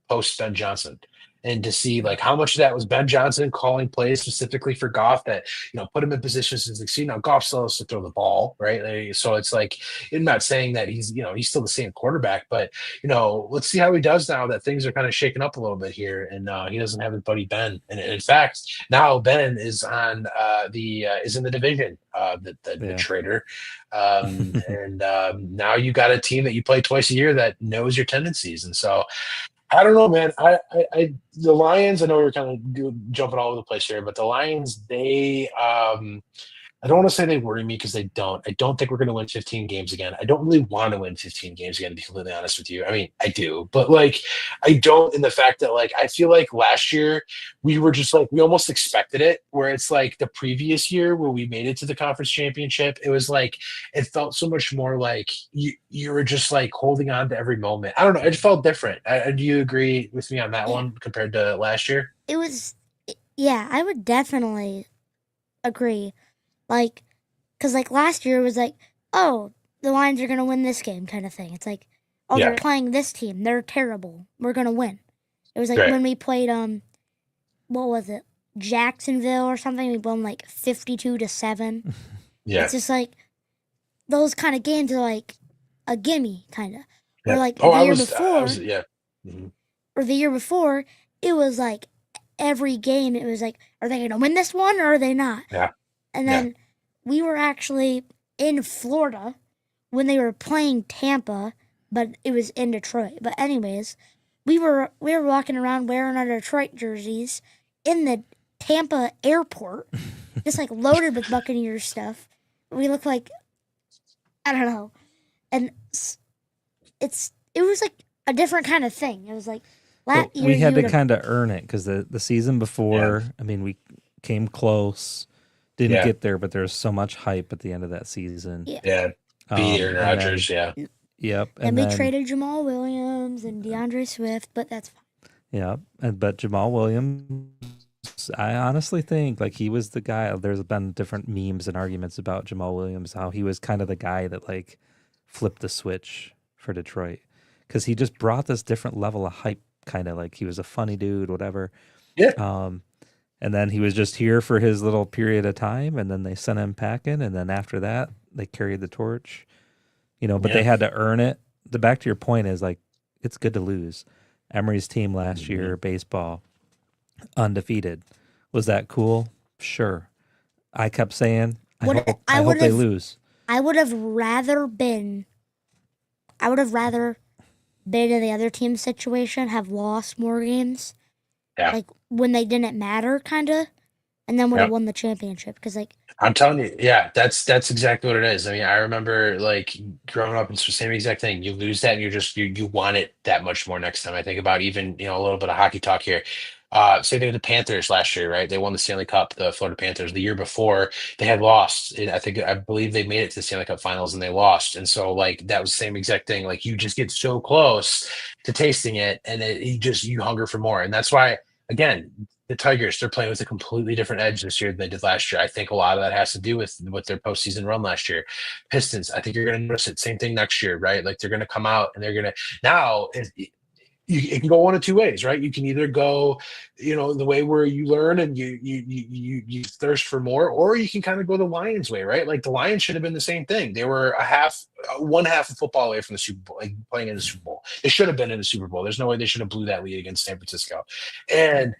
post Ben Johnson. And to see like how much of that was Ben Johnson calling plays specifically for Goff that, put him in positions to succeed. Now Goff still has to throw the ball, right? So it's like, I'm not saying that he's still the same quarterback, but let's see how he does now that things are kind of shaking up a little bit here, and he doesn't have his buddy Ben. And in fact, now Ben is on is in the division, the Trader. And now you got a team that you play twice a year that knows your tendencies, and so. I don't know, man. The Lions, I know we're kind of jumping all over the place here, but the Lions, they, I don't want to say they worry me because they don't. I don't think we're going to win 15 games again. I don't really want to win 15 games again, to be completely honest with you. I mean, I do, but like, I don't in the fact that like, I feel like last year we were just like, we almost expected it, where it's like the previous year where we made it to the conference championship. It was like, it felt so much more like you were just like holding on to every moment. I don't know. It just felt different. Do you agree with me on that one compared to last year? It was, yeah, I would definitely agree. Like, because like last year it was like, oh, the Lions are going to win this game kind of thing. It's like, oh, they're playing this team. They're terrible. We're going to win. It was like Right. when we played, what was it? Jacksonville or something. We won like 52-7. Yeah. It's just like those kind of games are like a gimme, kind of. Yeah. Or like Oh, the I year was, before, yeah. Mhm. or the year before, it was like every game, it was like, are they going to win this one or are they not? Yeah. And then we were actually in Florida when they were playing Tampa, but it was in Detroit. But anyways, we were walking around wearing our Detroit jerseys in the Tampa airport, just like loaded with Buccaneers stuff. We look like, I don't know, and it was like a different kind of thing. It was like But we had to kind of earn it because the season before, I mean, we came close, didn't get there, but there was so much hype at the end of that season. Yeah. Beat Aaron Rodgers. Yep. And we traded Jamal Williams and DeAndre Swift, but that's fine. Yeah, but Jamal Williams, I honestly think like he was the guy. There's been different memes and arguments about Jamal Williams, how he was kind of the guy that like flipped the switch for Detroit because he just brought this different level of hype, kind of like he was a funny dude, whatever. Yeah. And then he was just here for his little period of time, and then they sent him packing, and then after that they carried the torch, but they had to earn it. The back to your point is like it's good to lose. Emery's team last year, baseball, undefeated. Was that cool? Sure. I kept saying, I hope they lose. I would have rather been in the other team's situation, have lost more games. Yeah. Like when they didn't matter, kind of, and then would have won the championship. Because like I'm telling you, that's exactly what it is. I mean, I remember like growing up, it's the same exact thing. You lose that, and you want it that much more next time. I think about even a little bit of hockey talk here. Same thing with the Panthers last year, right? They won the Stanley Cup, the Florida Panthers. The year before, they had lost. I believe they made it to the Stanley Cup Finals and they lost. And so, like that was the same exact thing. Like you just get so close to tasting it, and you hunger for more. And that's why, again, the Tigers, they're playing with a completely different edge this year than they did last year. I think a lot of that has to do with their postseason run last year. Pistons, I think you're going to notice it. Same thing next year, right? Like they're going to come out and they're going to now. It can go one of two ways, right? You can either go, the way where you learn and you thirst for more, or you can kind of go the Lions way, right? Like the Lions should have been the same thing. They were one half of football away from the Super Bowl, like playing in the Super Bowl. They should have been in the Super Bowl. There's no way they should have blew that lead against San Francisco. And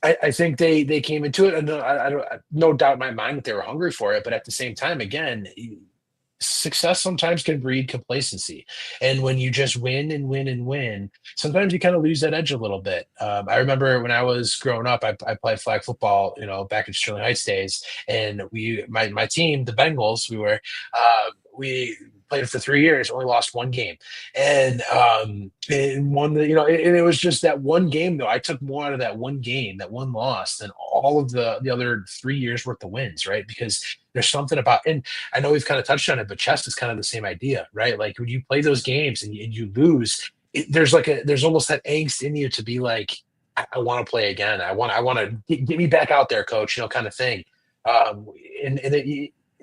I think they came into it, and I don't, no doubt in my mind that they were hungry for it. But at the same time, again, success sometimes can breed complacency, and when you just win and win and win, sometimes you kind of lose that edge a little bit. I remember when I was growing up, I played flag football, back in Sterling Heights days, and my team, the Bengals, we played for 3 years, only lost one game, and won and it was just that one game though. I took more out of that one game, that one loss, than all of the other 3 years worth of wins, right? Because there's something about, and I know we've kind of touched on it, but chess is kind of the same idea, right? Like when you play those games and you lose, there's almost that angst in you to be like, I want to play again. I want to get me back out there, coach, kind of thing. And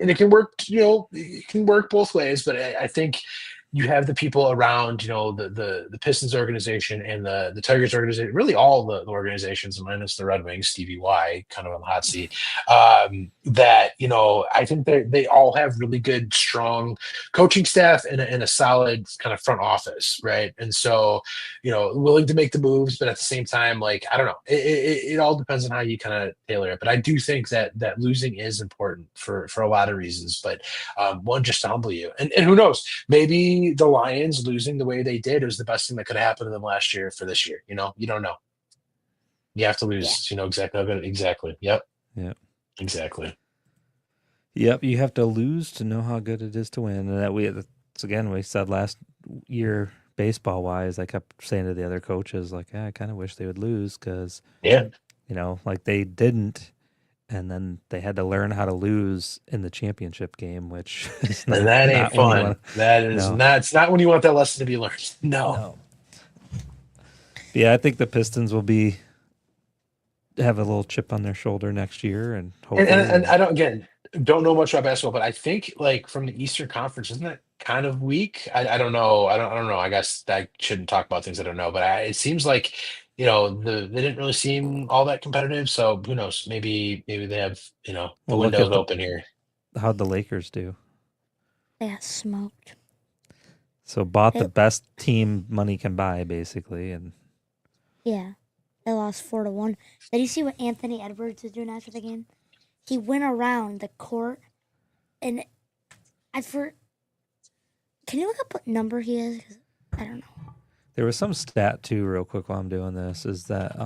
it can work, it can work both ways, but I think you have the people around, the Pistons organization and the Tigers organization, really all the organizations minus the Red Wings, Stevie Y, kind of on the hot seat, that, I think they all have really good, strong coaching staff and a solid kind of front office, right? And so, willing to make the moves, but at the same time, like, I don't know, it all depends on how you kind of tailor it. But I do think that losing is important for a lot of reasons, but one, just to humble you. And who knows, maybe the Lions losing the way they did was the best thing that could have happened to them last year for this year. You don't know. You have to lose, exactly. Yep. Exactly. Yep. You have to lose to know how good it is to win. And we said last year, baseball wise, I kept saying to the other coaches, like, I kind of wish they would lose because, like they didn't. And then they had to learn how to lose in the championship game, which is and that ain't fun. That is not. It's not when you want that lesson to be learned. No. Yeah, I think the Pistons will have a little chip on their shoulder next year, and hopefully. And I don't know much about basketball, but I think like from the Eastern Conference, isn't that kind of weak. I don't know. I don't know. I guess I shouldn't talk about things I don't know, but it seems like, they didn't really seem all that competitive. So who knows? Maybe they have, the Well, look window's at open here. how'd the Lakers do? They got smoked. So bought the best team money can buy, basically, and Yeah, they lost 4-1. Did you see what Anthony Edwards was doing after the game? He went around the court, and can you look up what number he is? 'Cause I don't know. there was some stat too, real quick, while I'm doing this, is that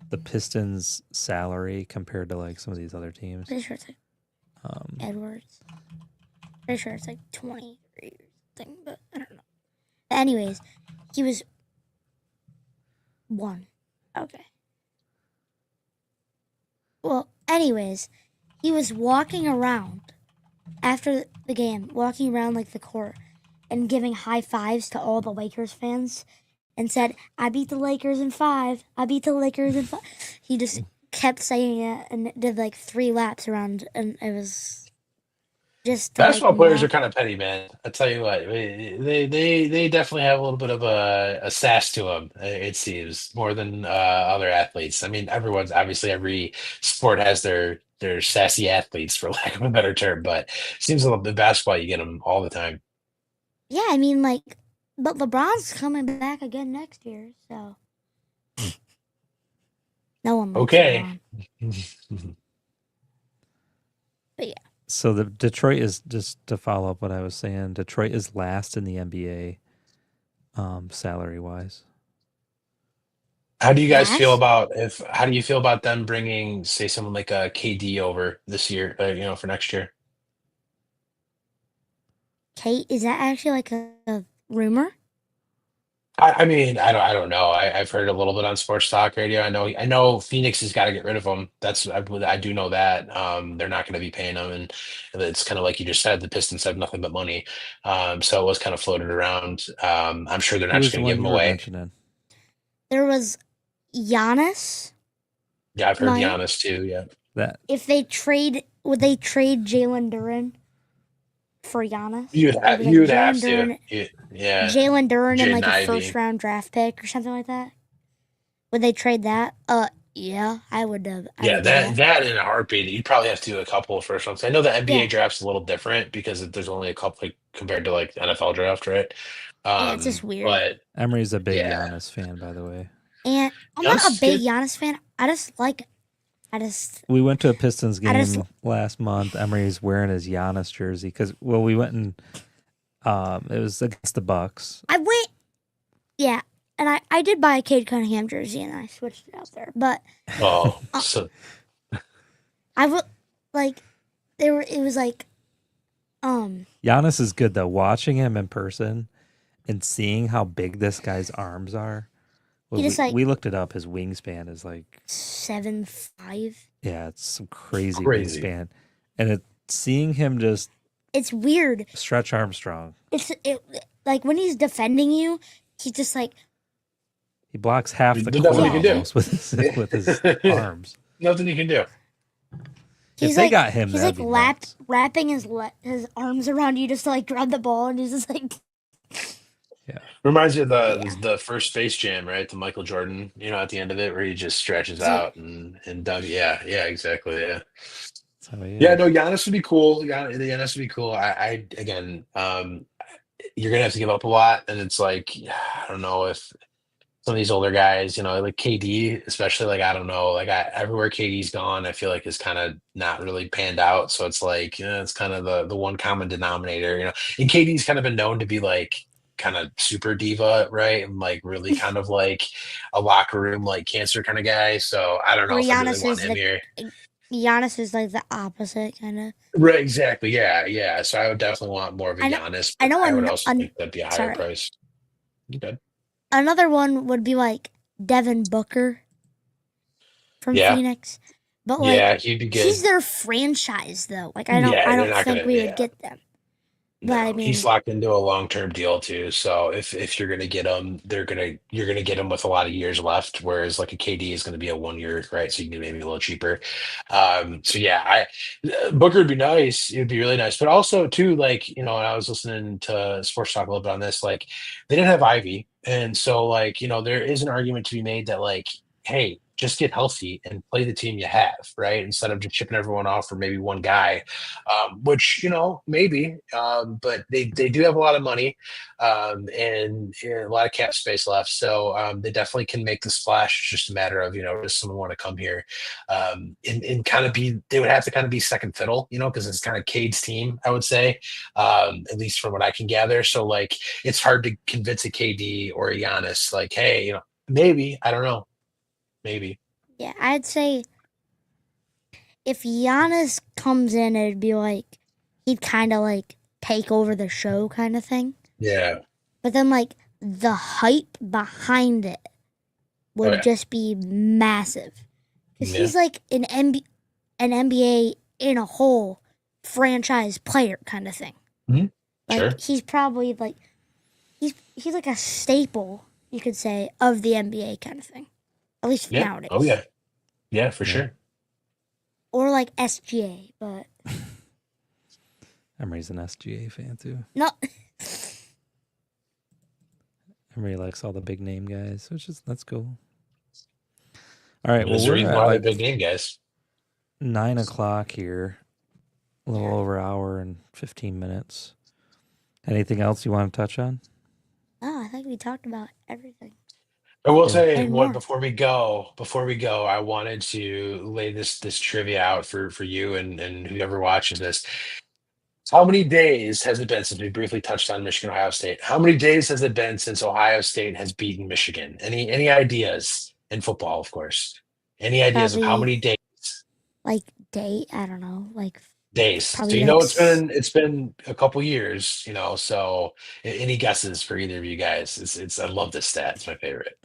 the Pistons' salary compared to like some of these other teams. Pretty sure it's like Edwards. Pretty sure it's like 23 or something, but I don't know. But anyways, he was 1. Okay. Well, anyways, he was walking around after the game, walking around like the court and giving high fives to all the Lakers fans and said, "I beat the Lakers in 5. I beat the Lakers in 5." He just kept saying it and did like 3 laps around, and it was just Basketball players are kind of petty, man. I tell you what, they definitely have a little bit of a sass to them. It seems more than other athletes. I mean, every sport has their sassy athletes, for lack of a better term. But it seems a little bit basketball, you get them all the time. Yeah, I mean, like, but LeBron's coming back again next year, so no one likes Okay. LeBron. But yeah. So the Detroit is, just to follow up what I was saying, Detroit is last in the NBA, salary wise. How do you guys feel Last? how do you feel about them bringing, say, someone like a KD over this year, for next year? Kate, is that actually like a rumor? I mean, I don't know. I've heard a little bit on sports talk radio. I know Phoenix has got to get rid of him. I do know that. They're not going to be paying him, and it's kind of like you just said. The Pistons have nothing but money, so it was kind of floated around. I'm sure they're Who not was just the going to one give him you were away. mentioning? There was Giannis. Yeah, I've heard Mike? Giannis too. Yeah, That Would they trade Jalen Duren for Giannis? you'd It was like you'd Jalen have to. Duren, Yeah, Jalen Duren and Jaden like a Ivey. first round draft pick or something like that. Would they trade that? Yeah, I would have. Yeah, that in a heartbeat. You'd probably have to do a couple of first rounds. I know the NBA Yeah, draft's a little different because there's only a couple, like, compared to like the NFL draft, right? yeah, it's just weird. But Emery's a big yeah, Giannis fan, by the way. And I'm not a Giannis big good. Giannis fan. I just like him. We went to a Pistons I just game last month. Emery's wearing his Giannis jersey because, well, we went and it was against the Bucks. I went. Yeah, and I did buy a Cade Cunningham jersey and I switched it out there, but Oh, uh, so I would like it was like Giannis is good though. Watching him in person and seeing how big this guy's arms are. Well, he just like we looked it up. His wingspan is like 7'5". yeah, it's some crazy crazy. wingspan, and seeing him just It's weird. stretch Armstrong. It like when he's defending you, he's just like He blocks half the There's court nothing you can do. almost with his arms. Nothing you can do. he's they like got him, he's that'd like be nuts. wrapping his arms around you just to like grab the ball, and he's just like Yeah, Reminds you of yeah. the first Space Jam, right? The Michael Jordan, at the end of it, where he just stretches It's like, out and dug. Yeah, exactly. Yeah. that's how he Yeah, is. no, Giannis would be cool. Giannis would be cool. I again, you're gonna have to give up a lot, and it's like, I don't know if some of these older guys, like KD, especially, like, I don't know, like, everywhere KD's gone, I feel like is kind of not really panned out. So it's like, it's kind of the one common denominator, And KD's kind of been known to be like kind of super diva, right? And like really kind of like a locker room like cancer kind of guy. So I don't know where if I really Giannis want is him here. Giannis is like the opposite kind of. Right, exactly. Yeah. So I would definitely want more of a I know. Giannis, I but know. I would also think that'd be a higher Sorry. price. You good? Another one would be like Devin Booker from Yeah. Phoenix, but Yeah, like he'd be good. he's their franchise though. Like I Yeah, they're don't not think gonna. we Yeah. would get them. But I No, he's mean, locked into a long-term deal too. So if you're gonna get him, you're gonna get him with a lot of years left. Whereas like a KD is gonna be a 1 year, right? So you can get maybe a little cheaper. So yeah, Booker would be nice. It would be really nice. But also too, like and I was listening to Sports Talk a little bit on this. Like they didn't have Ivy, and so like there is an argument to be made that like, hey, just get healthy and play the team you have, right? Instead of just shipping everyone off for maybe one guy, which maybe, but they do have a lot of money and a lot of cap space left, so they definitely can make the splash. It's just a matter of does someone want to come here and kind of be? They would have to kind of be second fiddle, because it's kind of Cade's team, I would say, at least from what I can gather. So like, it's hard to convince a KD or a Giannis, like, hey, maybe I don't know. Maybe. yeah, I'd say if Giannis comes in, it'd be like he'd kind of like take over the show kind of thing. Yeah. But then like the hype behind it Oh, would yeah. just be massive. Because Yeah. he's like an NBA in a whole franchise player kind of thing. Mhm. Like Sure. he's probably like he's like a staple, you could say, of the NBA kind of thing. At least Yeah. nowadays. Oh yeah. Yeah, for Yeah. sure. Or like SGA, but Emery's an SGA fan too. no. Emery likes all the big name guys, which is that's cool. All right, well There's a we're reason at why they're like big name guys. 9 o'clock here, a little over an hour and 15 minutes. Anything else you want to touch on? Oh, I think we talked about everything. I will Yeah. say And what more. before we go, I wanted to lay this trivia out for you and whoever watches this. How many days has it been since we briefly touched on Michigan, Ohio State? How many days has it been since Ohio State has beaten Michigan? Any ideas in football, of course? Any ideas of how Probably many days? like I don't know, like Days. So probably like it's been a couple years, so any guesses for either of you guys? It's I love this stat. It's my favorite.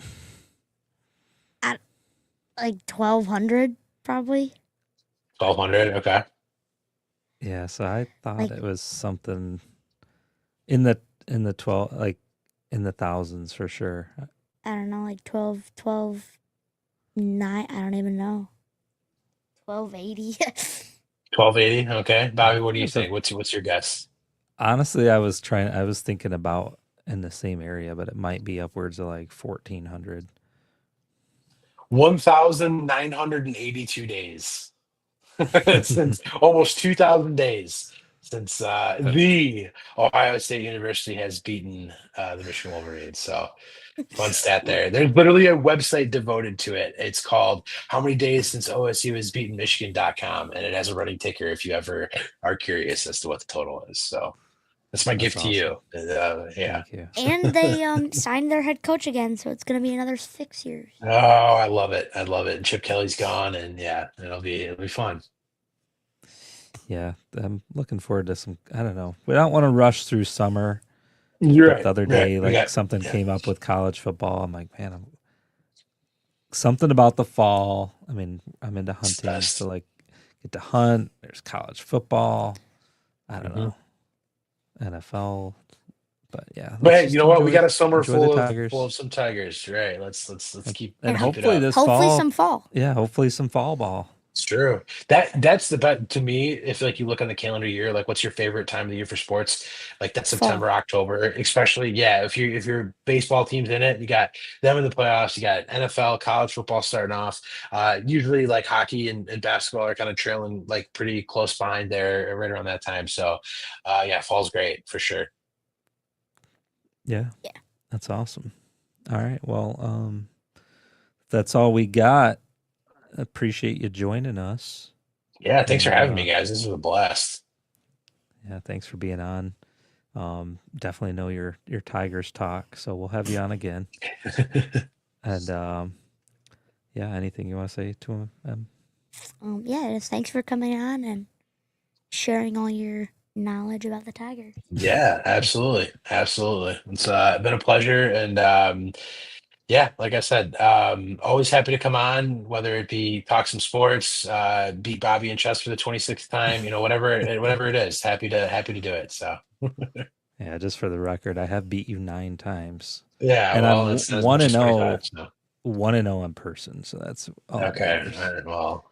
like 1,200 probably. 1,200. Okay. Yeah, so I thought Like- it was something in the 12, like in the thousands for sure. I don't know, like 12, 9. I don't even know. 1280. 1,280. Okay. Bobby, what do you That's a- think? What's your guess? Honestly, I was thinking about in the same area, but it might be upwards of like 1,400. 1,982 days. Since almost 2,000 days since the Ohio State University has beaten the Michigan Wolverines. So fun stat there. There's literally a website devoted to it. It's called How Many Days Since OSU Has Beaten Michigan.com, and it has a running ticker if you ever are curious as to what the total is. So that's my gift to you. Yeah. Thank you. And they signed their head coach again, so it's gonna be another 6 years. Oh, I love it. I love it. And Chip Kelly's gone, and yeah, it'll be fun. Yeah, I'm looking forward to some. I don't know. We don't want to rush through summer. You're But the other day, We got- something came up with college football. I'm like, man, something about the fall. I mean, I'm into hunting, best. so like, get to hunt. There's college football. I don't know, NFL. But yeah, But hey, let's you know just what? We enjoy- got a summer enjoy the full Tigers. of some Tigers, right? Let's keep and keep it hopefully up. this Hopefully fall. some fall. Yeah, hopefully some fall ball. It's true. That's the bet to me. If like you look on the calendar year, like what's your favorite time of the year for sports? Like that's Fall. September, October, especially. Yeah, if your baseball team's in it, you got them in the playoffs. You got NFL, college football starting off. Usually like hockey and basketball are kind of trailing like pretty close behind there, right around that time. So, yeah, fall's great for sure. Yeah. Yeah. That's awesome. All right. Well, that's all we got. Appreciate you joining us. Yeah, thanks for And, having me, guys. This was a blast. Yeah, thanks for being on. Definitely know your Tigers talk, so we'll have you on again. And yeah, anything you want to say to him? Yeah, just thanks for coming on and sharing all your knowledge about the Tigers. Yeah, absolutely. Absolutely. It's been a pleasure. And yeah, like I said, always happy to come on, whether it be talk some sports, beat Bobby in chess for the 26th time, whatever it is. Happy to do it. So Yeah, just for the record, I have beat you 9 times. Yeah, And well, I'm that's 1-0 so. 1-0 in person, so that's all that Okay. matters. All right, well,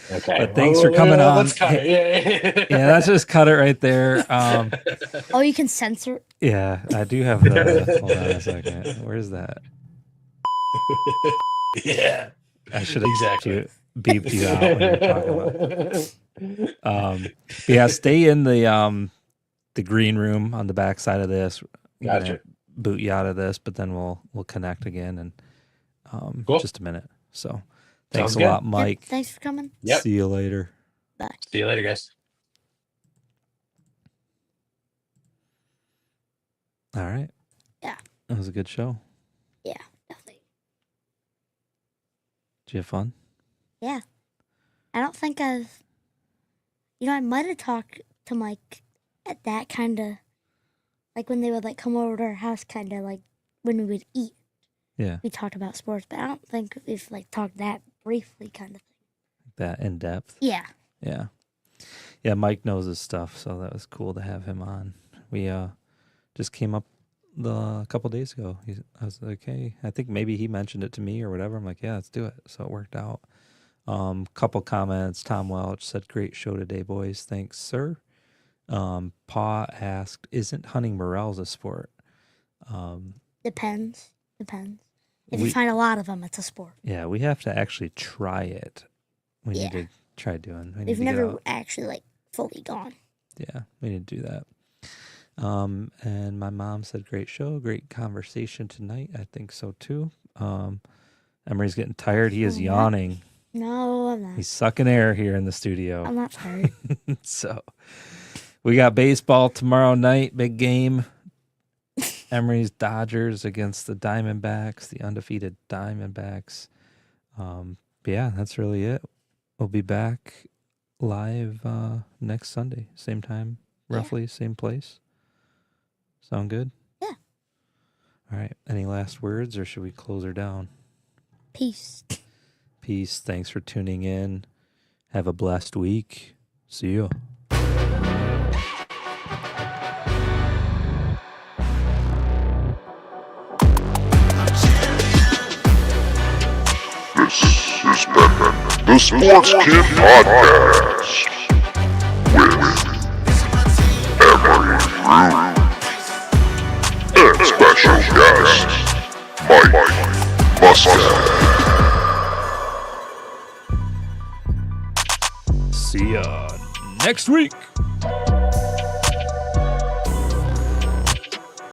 okay. But thanks for coming on. Let's cut it. Yeah, let's just cut it right there. Oh, you can censor it. Yeah, I do have the. Hold on a second. Where's that? Yeah. I should have Exactly. beeped you out when you're talking about. But yeah, stay in the green room on the back side of this. I'm gonna Gotcha. boot you out of this, but then we'll connect again in Cool. just a minute. So thanks Sounds a good. lot, Mike. Yep, thanks for coming. Yep. See you later. Bye. See you later, guys. All right. Yeah. That was a good show. Yeah, definitely. Did you have fun? Yeah. I don't think I might have talked to Mike at that kind of, like when they would like come over to our house, kind of like when we would eat. Yeah. We talked about sports, but I don't think we've like talked that briefly kind of thing. That in depth. Yeah. Yeah. Yeah, Mike knows his stuff, so that was cool to have him on. We just came up a couple days ago. I was like, hey, I think maybe he mentioned it to me or whatever. I'm like, yeah, let's do it. So it worked out. Couple comments. Tom Welch said, great show today, boys. Thanks, sir. Pa asked, isn't hunting morels a sport? Depends. If you find a lot of them, it's a sport. Yeah, we have to actually try it. We Yeah. need to try doing. We've never actually like fully gone. Yeah, we need to do that. And my mom said, great show, great conversation tonight. I think so too. Emery's getting tired. He is yawning. No, I'm not. He's sucking air here in the studio. I'm not tired. So we got baseball tomorrow night, big game. Emery's Dodgers against the Diamondbacks, the undefeated Diamondbacks. Yeah, that's really it. We'll be back live next Sunday, same time, roughly, same place. Sound good? Yeah. All right. Any last words, or should we close her down? Peace. Peace. Thanks for tuning in. Have a blessed week. See you. This has been the Sports Kid Podcast with Emery Root and special guest Mike Muscat. See ya next week.